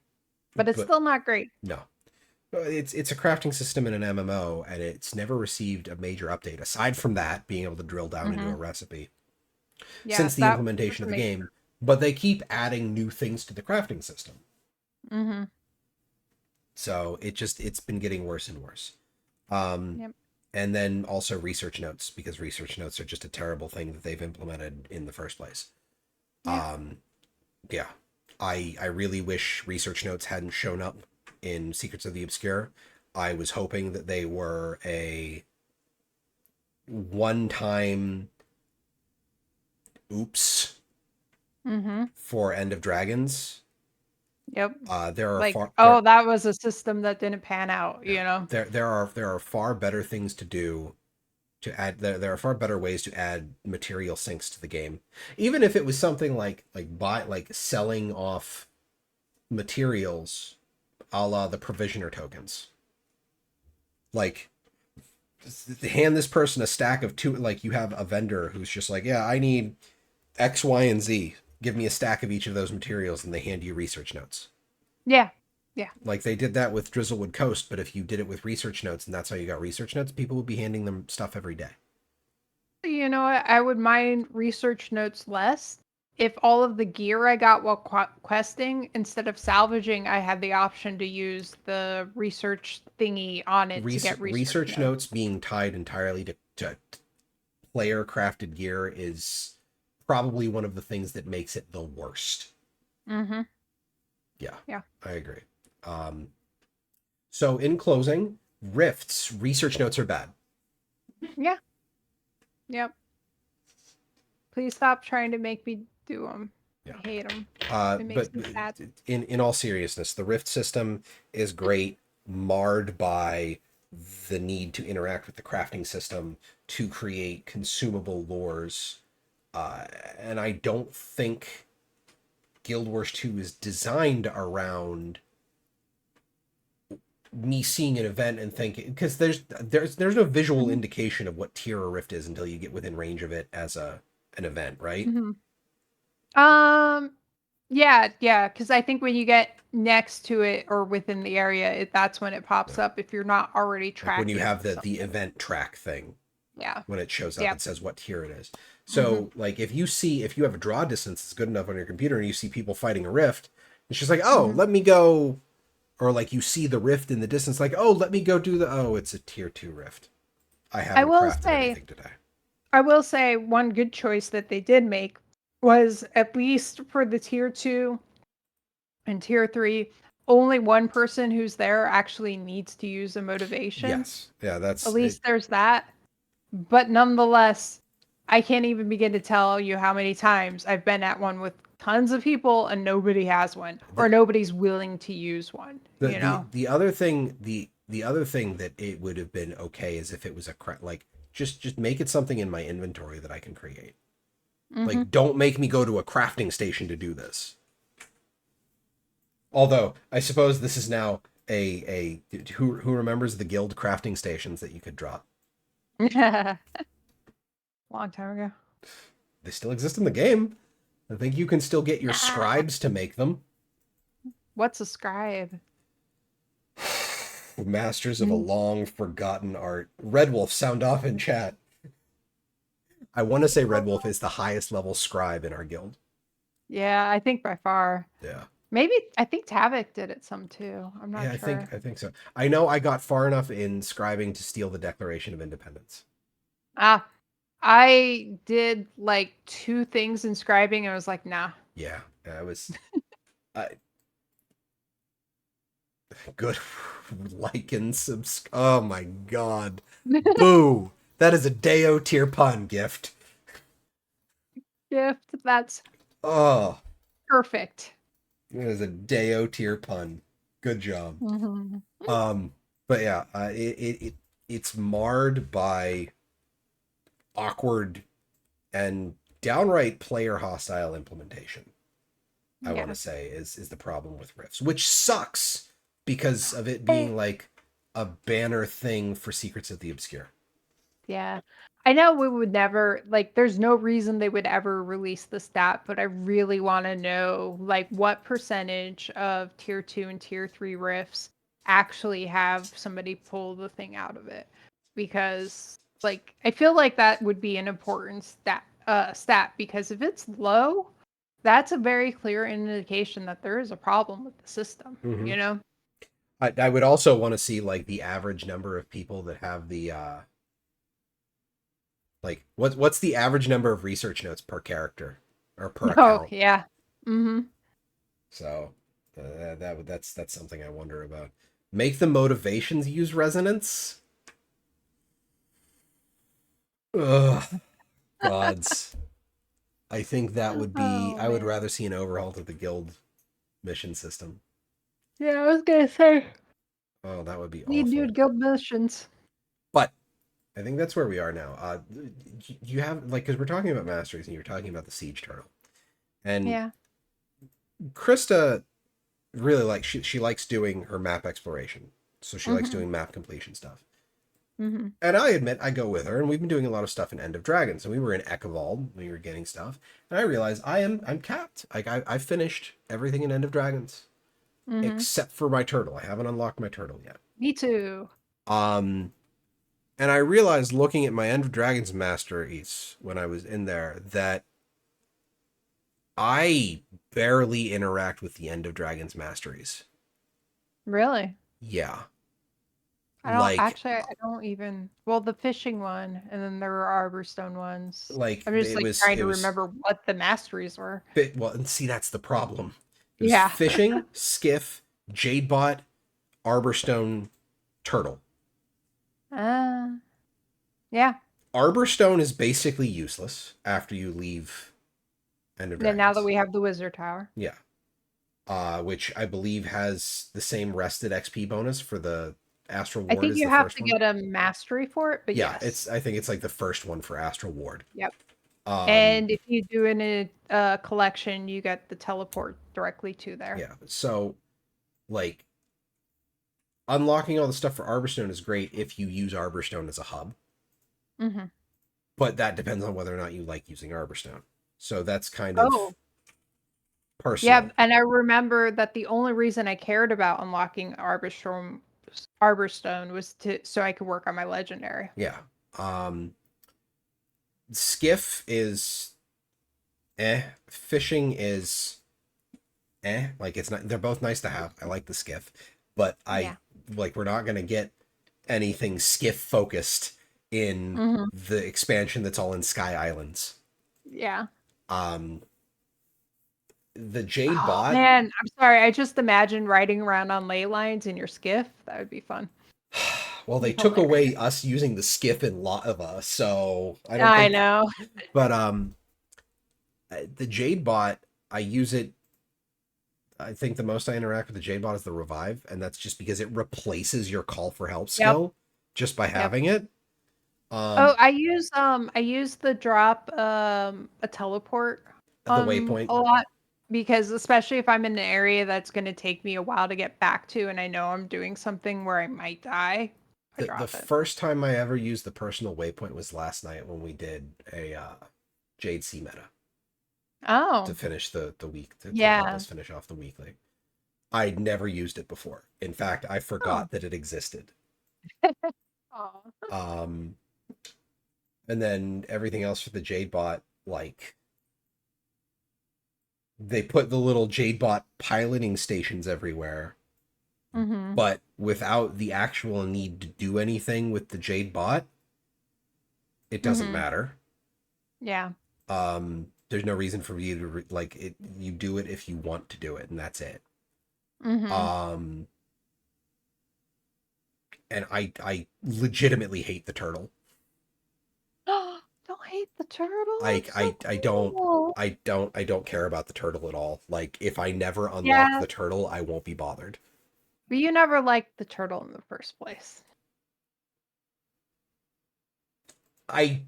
But it's still not great. No. It's a crafting system in an MMO, and it's never received a major update, aside from that, being able to drill down into a recipe. Yeah, since the implementation of the game. But they keep adding new things to the crafting system. So it's been getting worse and worse. And then also research notes, because research notes are just a terrible thing that they've implemented in the first place. Yeah. I really wish research notes hadn't shown up in Secrets of the Obscure. I was hoping that they were a one-time oops for End of Dragons. Yep. There are that was a system that didn't pan out, you know. There are far better things to do to add. There are far better ways to add material sinks to the game. Even if it was something like selling off materials a la the provisioner tokens. Like hand this person a stack of two, like you have a vendor who's just like, yeah, I need X, Y, and Z. Give me a stack of each of those materials, and they hand you research notes. Yeah. Yeah. Like they did that with Drizzlewood Coast, but if you did it with research notes and that's how you got research notes, people would be handing them stuff every day. You know what? I would mind research notes less if all of the gear I got while questing, instead of salvaging, I had the option to use the research thingy on it to get research notes being tied entirely to player crafted gear is probably one of the things that makes it the worst. Mm-hmm. Yeah, I agree. So in closing, rifts, research notes are bad. Yeah. Yep. Please stop trying to make me do them. Yeah. I hate them. It makes But me sad. in all seriousness, the rift system is great, marred by the need to interact with the crafting system to create consumable lores. And I don't think Guild Wars 2 is designed around me seeing an event and thinking, because there's no visual indication of what tier a rift is until you get within range of it as an event, right? Mm-hmm. Yeah, because I think when you get next to it or within the area, that's when it pops up if you're not already tracking. Like when you have the event track thing. Yeah. When it shows up, Yep. it says what tier it is. So like if you have a draw distance that's good enough on your computer and you see people fighting a rift, it's just like, oh, let me go. Or like you see the rift in the distance, like, oh, let me go do it's a tier 2 rift. I haven't crafted anything today. I will say one good choice that they did make was, at least for the tier 2 and tier 3, only one person who's there actually needs to use a motivation. Yes. Yeah, that's... At least there's that. But nonetheless, I can't even begin to tell you how many times I've been at one with tons of people and nobody has one, or nobody's willing to use one. The other thing that it would have been okay is if it was just make it something in my inventory that I can create. Mm-hmm. Like, don't make me go to a crafting station to do this. Although I suppose this is now who remembers the guild crafting stations that you could drop? Long time ago. They still exist in the game. I think you can still get your scribes to make them. What's a scribe? Masters of a long forgotten art. Red Wolf, sound off in chat. I want to say Red Wolf is the highest level scribe in our guild. Yeah, I think by far. Yeah. Maybe I think Tavik did it some too. I'm not sure. I think so. I know I got far enough in scribing to steal the Declaration of Independence. I did like 2 things in scribing and I was like, nah. Yeah, I was good. Like and subscribe. Oh my god. Boo. That is a Deo tier pun gift. That's perfect. It is a Deo tier pun. Good job. Mm-hmm. But yeah, it's marred by awkward and downright player hostile implementation. I want to say is the problem with rifts, which sucks because of it being like a banner thing for Secrets of the Obscure. Yeah. I know we would never, like, there's no reason they would ever release the stat, but I really want to know, like, what percentage of tier 2 and tier 3 rifts actually have somebody pull the thing out of it. Because, like, I feel like that would be an important stat because if it's low, that's a very clear indication that there is a problem with the system, you know? I would also want to see, like, the average number of people that have the... like, what's the average number of research notes per character or per account? Oh, yeah. Mm-hmm. So that's something I wonder about. Make the motivations use resonance. Ugh, gods. I think that would be. I would rather see an overhaul to the guild mission system. Yeah, I was gonna say. Oh, that would be We awful. do guild missions. But I think that's where we are now. You have, like, because we're talking about masteries and you're talking about the siege turtle, and Krista really likes she likes doing her map exploration, so she likes doing map completion stuff. And I admit I go with her, and we've been doing a lot of stuff in End of Dragons, and we were in Ekavald, we were getting stuff, and I realized I'm capped. Like I finished everything in End of Dragons except for my turtle. I haven't unlocked my turtle yet. Me too. And I realized looking at my End of Dragons masteries when I was in there that I barely interact with the End of Dragons masteries. Really? Yeah. I don't Like, actually. I don't even. Well, the fishing one, and then there were Arborstone ones. like I'm just it like was trying it to was remember what the masteries were. well, and see that's the problem. It was Yeah. fishing, skiff, Jadebot, Arborstone, turtle. Uh, yeah. Arborstone is basically useless after you leave End of Then now that Dragons. we have the Wizard Tower. Yeah. Which I believe has the same rested XP bonus for the Astral I Ward think as you the have first to one. get a mastery for it, but Yeah, yes. I think it's like the first one for Astral Ward. Yep. Um, And if you do in a collection, you get the teleport directly to there. yeah. So, like, unlocking all the stuff for Arborstone is great if you use Arborstone as a hub, Mm-hmm. but that depends on whether or not you like using Arborstone. So that's kind of Oh, personal. yeah. And I remember that the only reason I cared about unlocking Arborstone was so I could work on my legendary. Yeah. Um, Skiff is fishing is like it's not, they're both nice to have. I like the skiff, but Yeah. we're not going to get anything skiff focused in Mm-hmm. the expansion that's all in Sky Islands. Yeah. The Jade Oh, bot, man, I'm sorry. I just imagine riding around on ley lines in your skiff. That would be fun. well, they took away us using the skiff in Lava, so I don't I think, know. but the Jade bot, I use it. I think the most I interact with the Jade bot is the revive, and that's just because it replaces your call for help skill just by having it. Oh, I use the drop a teleport The waypoint. a lot because especially if I'm in an area that's going to take me a while to get back to and I know I'm doing something where I might die, I The drop it. first time I ever used the personal waypoint was last night when we did a Jade C meta Oh, to finish the week to help yeah. us finish off the weekly. I'd never used it before. In fact, I forgot that it existed. Oh. And then everything else for the Jade bot, like they put the little Jade bot piloting stations everywhere, Mm-hmm. but without the actual need to do anything with the Jade bot, it doesn't Mm-hmm. matter. Yeah. There's no reason for you to like it. You do it if you want to do it, and that's it. Mm-hmm. And I legitimately hate the turtle. Don't hate the turtle. Like It's so cool. I don't care about the turtle at all. Like if I never unlock Yeah, the turtle, I won't be bothered. but you never liked the turtle in the first place. I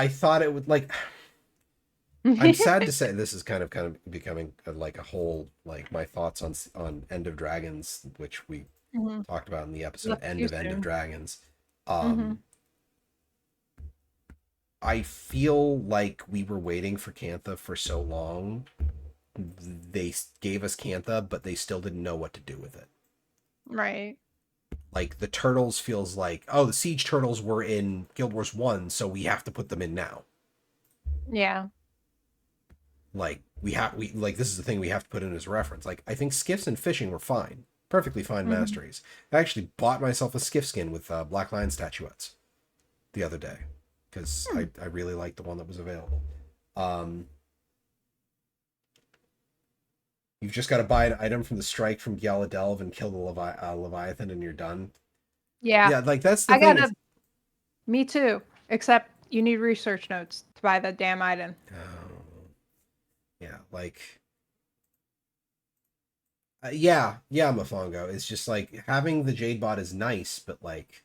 thought it would like. I'm sad to say this is kind of becoming like a whole like my thoughts on End of Dragons, which we Mhm. talked about in the episode Left too End of soon. Dragons. Mhm. I feel like we were waiting for Cantha for so long. They gave us Cantha, but they still didn't know what to do with it. Right. Like the turtles feels like, oh, the siege turtles were in Guild Wars 1, so we have to put them in now. Yeah. Like we like this is the thing we have to put in as reference. Like I think skiffs and fishing were fine. Perfectly fine Mhm. masteries. I actually bought myself a skiff skin with Black Lion statuettes the other day because I really liked the one that was available. You've just got to buy an item from the strike from Gyaladelv and kill the Leviathan and you're done. Yeah. Yeah, like that's the I thing. gotta. Me too. Except you need research notes to buy the damn item. Yeah, like yeah, Mofongo. It's just like having the Jade bot is nice, but like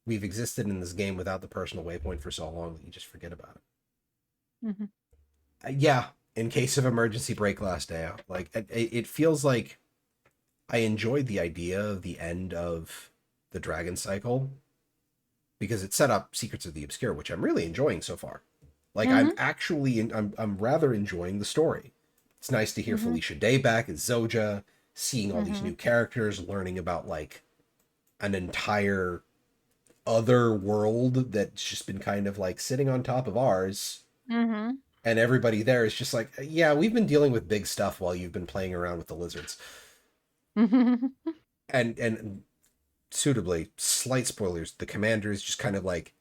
we've existed in this game without the personal waypoint for so long that you just forget about it. Mhm. Yeah, in case of emergency break last day out. Like it feels like I enjoyed the idea of the end of the Dragon Cycle because it set up Secrets of the Obscure, which I'm really enjoying so far. Like I'm Mhm. actually I'm rather enjoying the story. It's nice to hear Mhm. Felicia Day back as Zoja, seeing all these Mhm. new characters, learning about like an entire other world that's just been kind of like sitting on top of ours. Mhm. And everybody there is just like, yeah, we've been dealing with big stuff while you've been playing around with the lizards. And suitably, slight spoilers, the commander is just kind of like,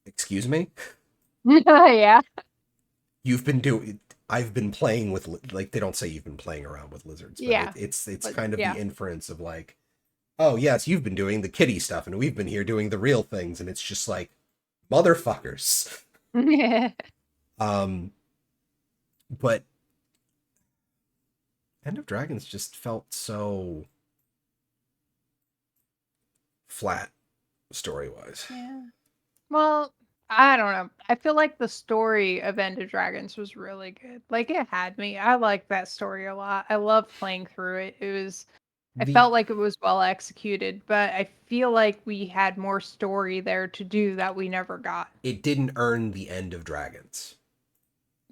excuse me? Yeah. You've been doing... I've been playing with... Like, they don't say you've been playing around with lizards, but Yeah. it's But, kind of yeah. the inference of like, oh, yes, you've been doing the kitty stuff, and we've been here doing the real things, and it's just like, motherfuckers. But End of Dragons just felt so flat story-wise. Yeah. Well, I don't know. I feel like the story of End of Dragons was really good. Like it had me. I liked that story a lot. I loved playing through it. I felt like it was well executed, but I feel like we had more story there to do that we never got. It didn't earn the End of Dragons.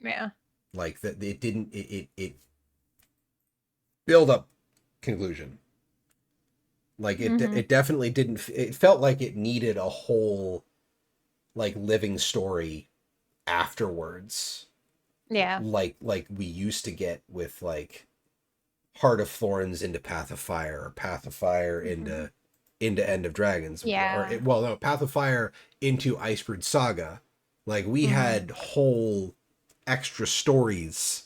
Yeah. Like that, it didn't. It build up conclusion. Like it definitely didn't. It felt like it needed a whole, like, living story afterwards. Yeah. Like we used to get with like Heart of Thorns into Path of Fire, or Path of Fire into End of Dragons. Yeah. Or well, no, Path of Fire into Icebird Saga. Like we had whole extra stories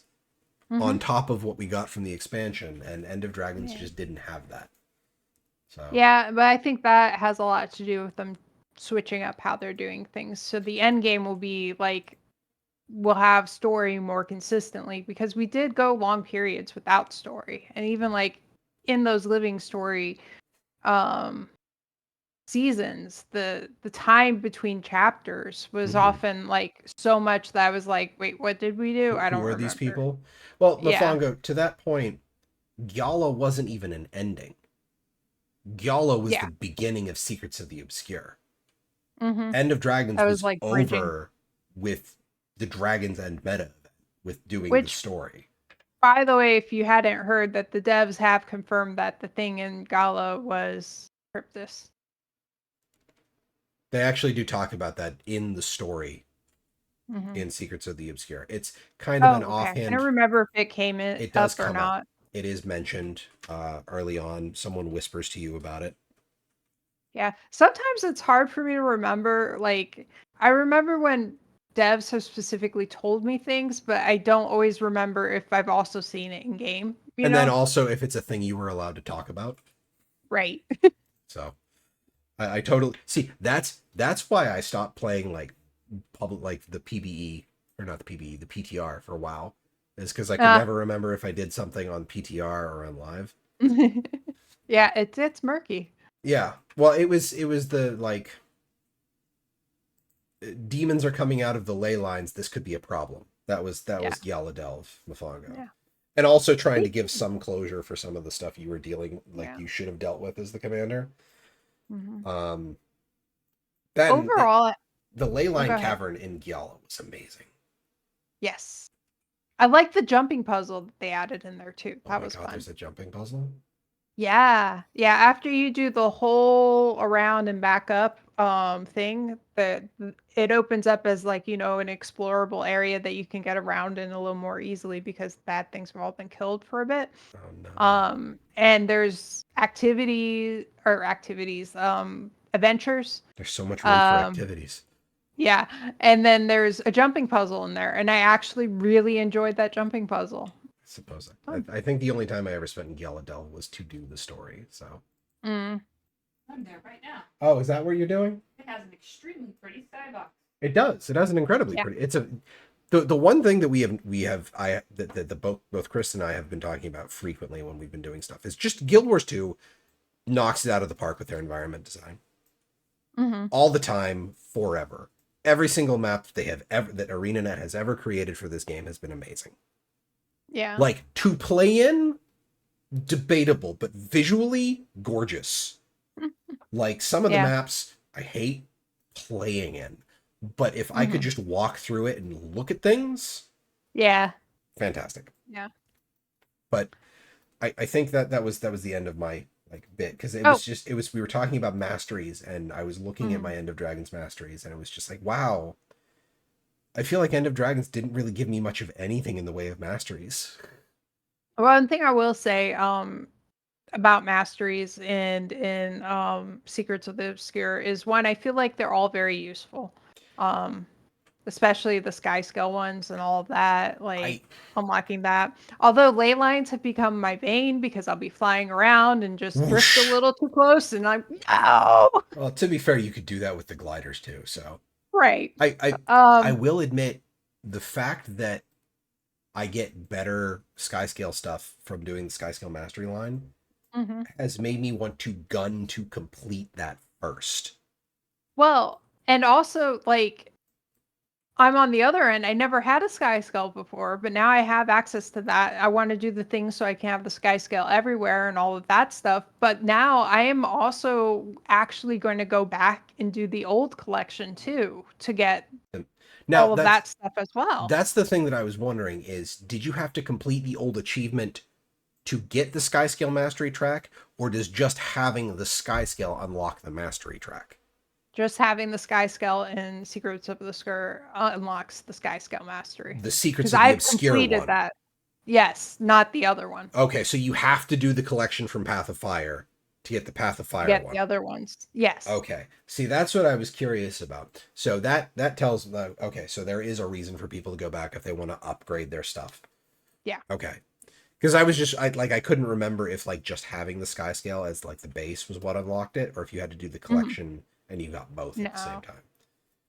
on top of what we got from the expansion, and End of Dragons just didn't have that. So Yeah, but I think that has a lot to do with them switching up how they're doing things. So the end game will be like we'll have story more consistently because we did go long periods without story. And even like in those living story seasons, the time between chapters was often like so much that I was like, wait, what did we do? I don't who are remember. these people? Well, Yeah. Mofongo, to that point, Gyala wasn't even an ending. Gyala was the beginning of Secrets of the Obscure. End of Dragons That was was, like, over bridging. with the Dragon's End meta, with doing the Which, story. by the way, if you hadn't heard that the devs have confirmed that the thing in Gala was Cryptus. They actually do talk about that in the story in Secrets of the Obscure. It's kind of an offhand. I don't remember if it came in It does up or come not. up. It is mentioned early on. Someone whispers to you about it. Yeah. Sometimes it's hard for me to remember. Like, I remember when devs have specifically told me things, but I don't always remember if I've also seen it in game. And then also if it's a thing you were allowed to talk about. Right. So I totally see. That's why I stopped playing like public, like the PBE, or not the PBE, the PTR for a while. Is because I could never remember if I did something on PTR or on live. Yeah, it's murky. Yeah. Well, it was the like demons are coming out of the ley lines. This could be a problem. That was Gyala Delve, Mofongo. Yeah. And also trying to give some closure for some of the stuff you were dealing, like you should have dealt with as the commander. Then Overall, the ley line go ahead. cavern in Gyala was amazing. Yes. I like the jumping puzzle that they added in there too. That was fun. There's a jumping puzzle. Yeah. Yeah, after you do the whole around and back up thing, it opens up as like, an explorable area that you can get around in a little more easily because bad things have all been killed for a bit. Oh no. And there's adventures. There's so much room for activities. Yeah. And then there's a jumping puzzle in there. And I actually really enjoyed that jumping puzzle. I suppose. I think the only time I ever spent in Gyala Delve was to do the story. So. I'm there right now. Oh, is that what you're doing? It has an extremely pretty skybox. It does. It has an incredibly pretty. It's the one thing that both Chris and I have been talking about frequently when we've been doing stuff is just Guild Wars 2 knocks it out of the park with their environment design. All the time, forever. Every single map that ArenaNet has ever created for this game has been amazing. Yeah. Like, to play in, debatable, but visually gorgeous. Like, some of the maps I hate playing in, but if I could just walk through it and look at things, fantastic. Yeah. But I think that was the end of my bit, because we were talking about masteries, and I was looking at my End of Dragons masteries, and it was just like, wow, I feel like End of Dragons didn't really give me much of anything in the way of masteries. One thing I will say, about masteries and in Secrets of the Obscure is one, I feel like they're all very useful. Um, Especially the sky scale ones and all of that, like I unlocking that. Although ley lines have become my bane because I'll be flying around and just drift a whoosh. little too close, and I'm no. Well, to be fair, you could do that with the gliders too. So Right. I Um. will admit the fact that I get better sky scale stuff from doing the sky scale mastery line Mhm. has made me want to gun to complete that first. Well, and also like I'm on the other end. I never had a sky scale before, but now I have access to that. I want to do the things so I can have the sky scale everywhere and all of that stuff. But now I am also actually going to go back and do the old collection too to get Now all of that stuff as well. that's the thing that I was wondering is did you have to complete the old achievement to get the sky scale mastery track, or does just having the sky scale unlock the mastery track? Just having the sky scale in Secrets of the Skur unlocks the sky scale mastery. The Secrets Because of the I've Obscure completed one. that. Yes, not the other one. Okay, so you have to do the collection from Path of Fire to get the Path of To Fire get one. the other ones. Yes. Okay. See, that's what I was curious about. So that tells the okay, so there is a reason for people to go back if they want to upgrade their stuff. Yeah. Okay. Because I was just I couldn't remember if like just having the sky scale as like the base was what unlocked it, or if you had to do the Mhm. collection and you got both at the same No. time.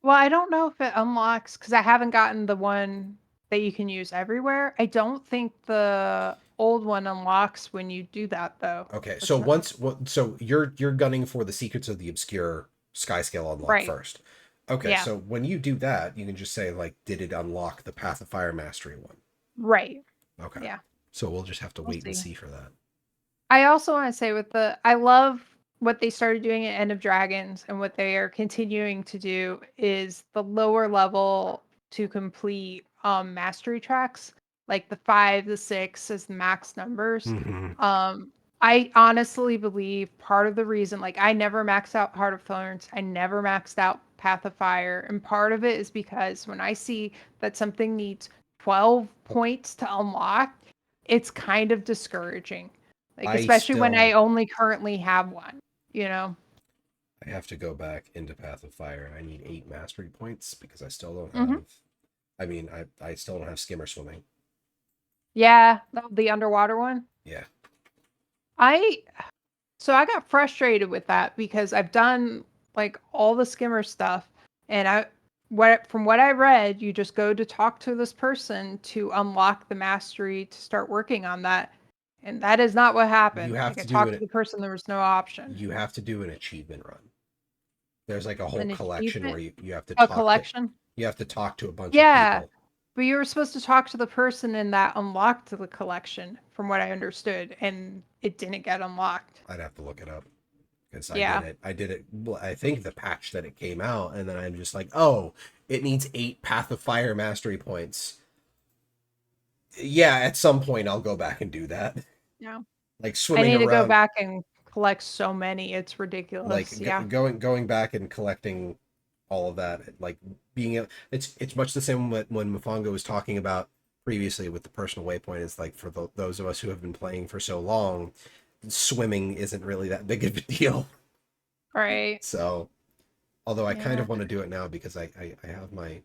Well, I don't know if it unlocks because I haven't gotten the one that you can use everywhere. I don't think the old one unlocks when you do that though. Okay, so Let's not. so you're gunning for the Secrets of the Obscure sky scale unlock Right. first. Okay, Yeah. so when you do that, you can just say like, did it unlock the Path of Fire Mastery one? Right. Okay, Yeah. so we'll just have to We'll wait and see. see for that. I also want to say I love what they started doing at End of Dragons and what they are continuing to do is the lower level to complete mastery tracks, like the 5, the 6 as the max numbers. Mm-hmm. Um I honestly believe part of the reason like I never maxed out Heart of Thorns, I never maxed out Path of Fire, and part of it is because when I see that something needs 12 points to unlock, it's kind of discouraging. Like, I especially when I still only currently have one, you know? I have to go back into Path of Fire. I need 8 mastery points because I still don't Mhm. have. I mean, I still don't have skimmer swimming. Yeah, the underwater one. Yeah. I So I got frustrated with that because I've done like all the skimmer stuff and from what I read, you just go to talk to this person to unlock the mastery to start working on that. And that is not what You happened. have Like I to do talked to it. the person, there was no option. You have to do an achievement run. There's like a whole An collection achievement, where you have to a talk to collection. a bunch of Yeah, people. but you were supposed to talk to the person and that unlocked the collection, from what I understood, and it didn't get unlocked. I'd have to look it up because I did Yeah. it. I did it. Well, I think the patch that it came out, and then I'm just like, oh, it needs 8 Path of Fire mastery points. Yeah, at some point I'll go back and do that. Yeah. Like I swimming need to go around, back and collect so many. It's like ridiculous. Yeah. going back and collecting all of that, like being it's much the same when Mofongo was talking about previously with the personal waypoint. Is like for those of us who have been playing for so long, swimming isn't really that big of a deal. Right. So, although I kind Yeah. of want to do it now because I have my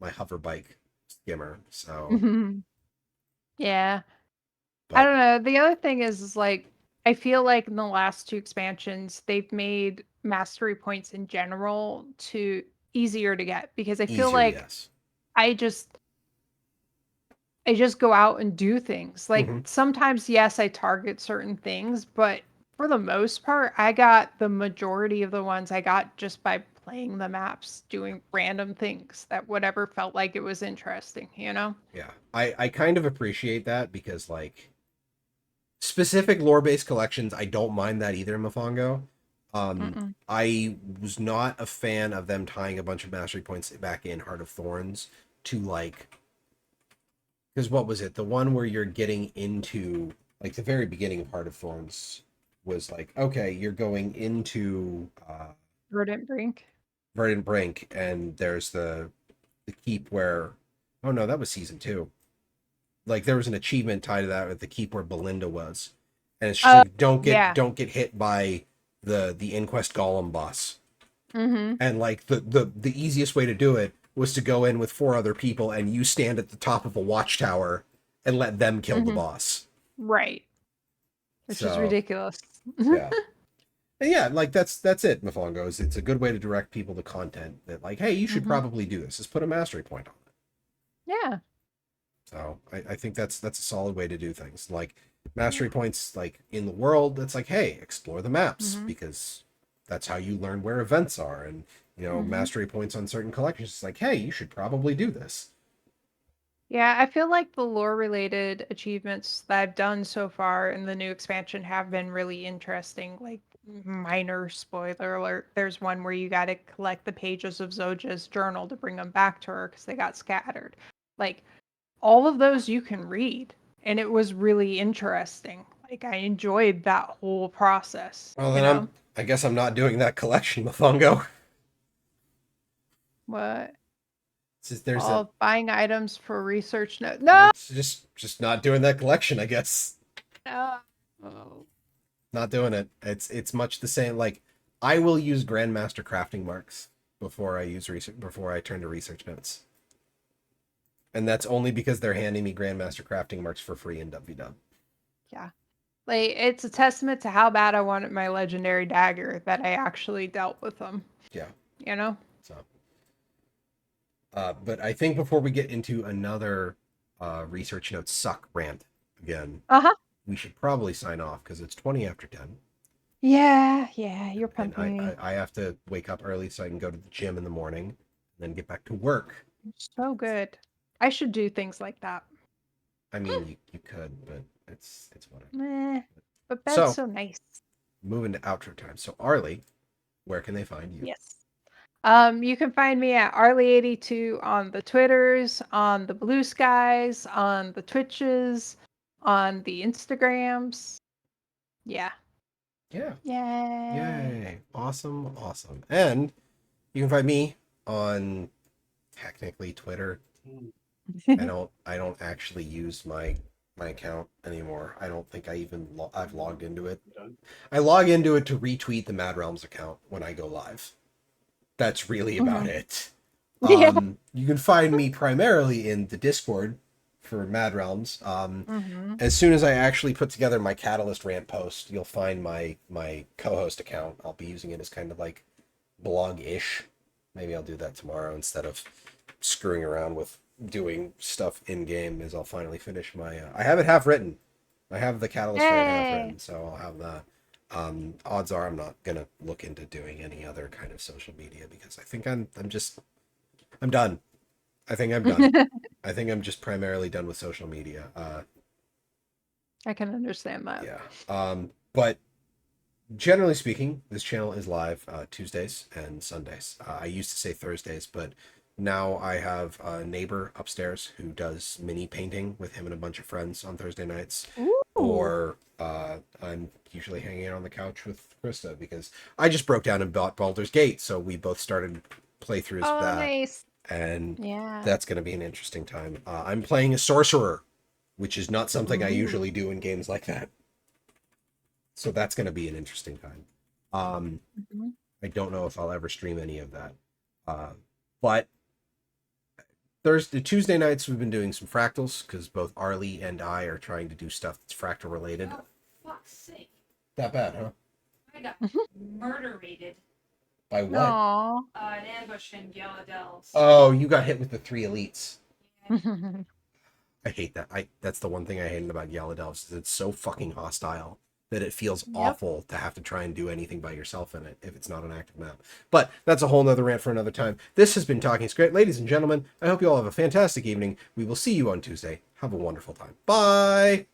hover bike skimmer. So, Mhm. Yeah. I but don't know. The other thing is like I feel like in the last two expansions they've made mastery points in general to easier to get because I feel easier, like yes. I just I just go out and do things. Like Hmm. sometimes, yes, I target certain things, but for the most part, I got the majority of the ones I got just by playing the maps, doing random things that whatever felt like it was interesting, you know? Yeah, I kind of appreciate that because like specific lore-based collections, I don't mind that either, Mofongo. Mm-mm. I was not a fan of them tying a bunch of mastery points back in Heart of Thorns to like, because what was it? The one where you're getting into like the very beginning of Heart of Thorns was like, okay, you're going into Verdant Brink. Verdant Brink, and there's the keep where, oh no, that was season 2. Like there was an achievement tied to that at the keep where Belinda was, and it's just like yeah. don't get hit by the Inquest Golem boss. Mm-hmm. And like the easiest way to do it was to go in with 4 other people and you stand at the top of a watchtower and let them kill the boss. Right. Which is So, ridiculous. yeah. And yeah, like that's it, Mafongos. It's a good way to direct people to content that like, hey, you should probably do this. Just put a mastery point on it. Yeah. So I think that's a solid way to do things. Like mastery points like in the world, it's like, hey, explore the maps because that's how you learn where events are. And you know, mastery points on certain collections, it's like, hey, you should probably do this. Yeah, I feel like the lore related achievements that I've done so far in the new expansion have been really interesting. Like, minor spoiler alert, there's one where you got to collect the pages of Zoja's journal to bring them back to her because they got scattered. Like, all of those you can read, and it was really interesting. Like, I enjoyed that whole process. Well, You then know? I guess I'm not doing that collection, Mafongo. What? There's All buying items for research note. No! it's just not doing that collection, I guess. No. Not doing it. It's much the same. Like I will use Grandmaster crafting marks before I use research before I turn to research notes. And that's only because they're handing me Grandmaster crafting marks for free in WW. Yeah. Like, it's a testament to how bad I wanted my legendary dagger that I actually dealt with them. Yeah. You know? So but I think before we get into another research notes suck rant again, we should probably sign off because it's 20 after 10. Yeah, you're And pumping me. I have to wake up early so I can go to the gym in the morning and then get back to work. So good. I should do things like that. I mean, you could, but it's whatever. Meh. But bed's So- so nice. Moving to outro time. So Arlie, where can they find you? Yes. You can find me at Arlie82 on the Twitters, on the Blue Skies, on the Twitches, on the Instagrams. Yeah. Yeah. Yay. Yay. Awesome. And you can find me on technically Twitter. I don't actually use my account anymore. I don't think I even I've logged into it. I log into it to retweet the Mad Realms account when I go live. That's really about it. Yeah. You can find me primarily in the Discord for Mad Realms. As soon as I actually put together my Catalyst rant post, you'll find my co-host account. I'll be using it as kind of like blog-ish. Maybe I'll do that tomorrow instead of screwing around with doing stuff in game. As I'll finally finish my. I have it half written. I have the Catalyst rant half written, so I'll have that. Odds are I'm not gonna look into doing any other kind of social media because I think I'm done. I think I'm done. I think I'm just primarily done with social media. I can understand that. Yeah. But generally speaking, this channel is live Tuesdays and Sundays. I used to say Thursdays, but now I have a neighbor upstairs who does mini painting with him and a bunch of friends on Thursday nights. Ooh. Or I'm usually hanging out on the couch with Krista because I just broke down and bought Baldur's Gate, so we both started playthroughs of that. Nice. And Yeah. that's going to be an interesting time. I'm playing a sorcerer, which is not something I usually do in games like that. So that's going to be an interesting time. I don't know if I'll ever stream any of that. But Tuesday nights, we've been doing some fractals because both Arlie and I are trying to do stuff that's fractal related. Oh, fuck's sake. That bad, huh? I got murderated. By what? Aww. An ambush in Yellow Oh, you got hit with the 3 elites. Yeah. I hate that. That's the one thing I hated about Yellow Delves is it's so fucking hostile that it feels awful to have to try and do anything by yourself in it if it's not an active map. But that's a whole nother rant for another time. This has been Talking Skritt. Ladies and gentlemen, I hope you all have a fantastic evening. We will see you on Tuesday. Have a wonderful time. Bye!